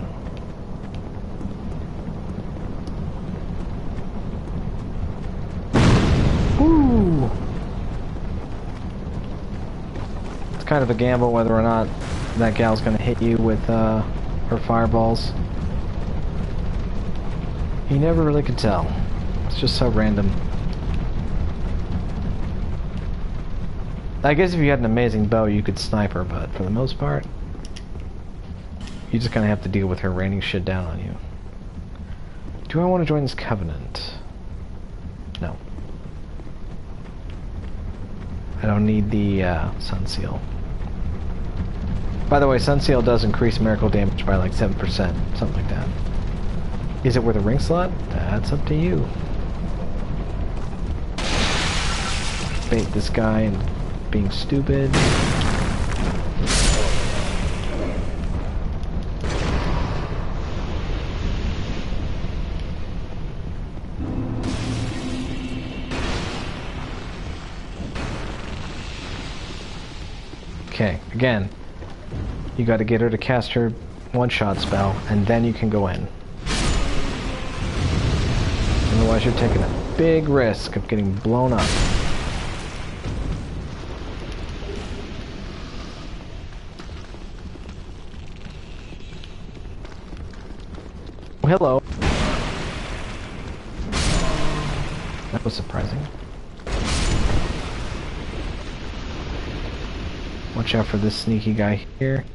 Woo! It's kind of a gamble whether or not that gal's gonna hit you with her fireballs. You never really could tell. It's just so random. I guess if you had an amazing bow, you could snipe her, but for the most part, you're just gonna have to deal with her raining shit down on you. Do I want to join this covenant? No. I don't need the Sun Seal. By the way, Sun Seal does increase miracle damage by like 7%, something like that. Is it worth a ring slot? That's up to you. Bait this guy and being stupid. Okay, again, you gotta get her to cast her one-shot spell, and then you can go in. Otherwise you're taking a big risk of getting blown up. Hello. That was surprising. Watch out for this sneaky guy here.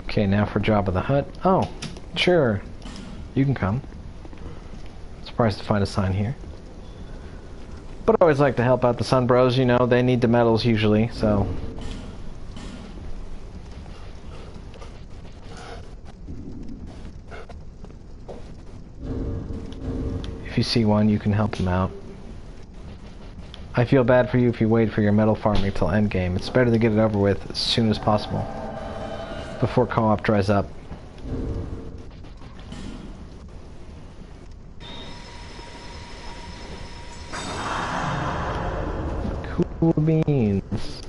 Okay, now for Jabba the Hutt. Oh, sure. You can come. Surprised to find a sign here. But I always like to help out the Sun Bros, you know, they need the medals usually, so... If you see one, you can help them out. I feel bad for you if you wait for your medal farming till endgame. It's better to get it over with as soon as possible. Before co-op dries up. Cool beans.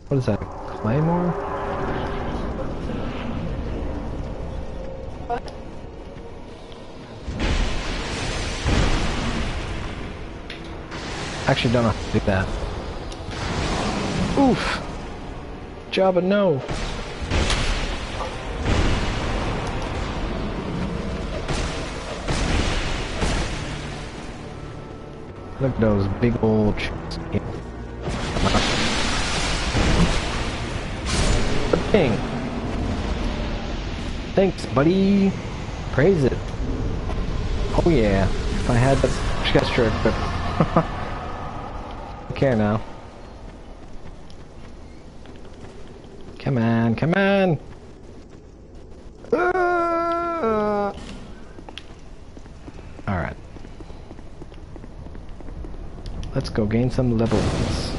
What is that? Claymore? Actually don't know how to do that. Oof! Jabba, no. Look at those big old chips. Dang. Thanks, buddy. Praise it. Oh yeah. If I had that gesture equipped. I care now. Come on, come on. Alright. Let's go gain some levels.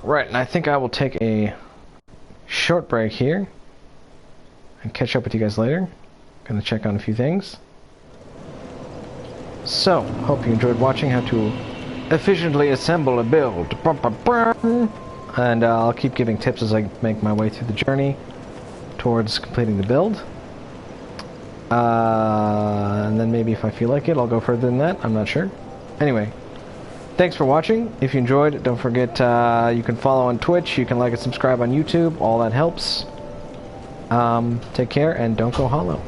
Right, and I think I will take a short break here and catch up with you guys later. Gonna check on a few things. So, hope you enjoyed watching how to efficiently assemble a build. And I'll keep giving tips as I make my way through the journey towards completing the build. And then maybe if I feel like it, I'll go further than that. I'm not sure. Anyway, thanks for watching. If you enjoyed, don't forget you can follow on Twitch, you can like and subscribe on YouTube. All that helps. Take care and don't go hollow.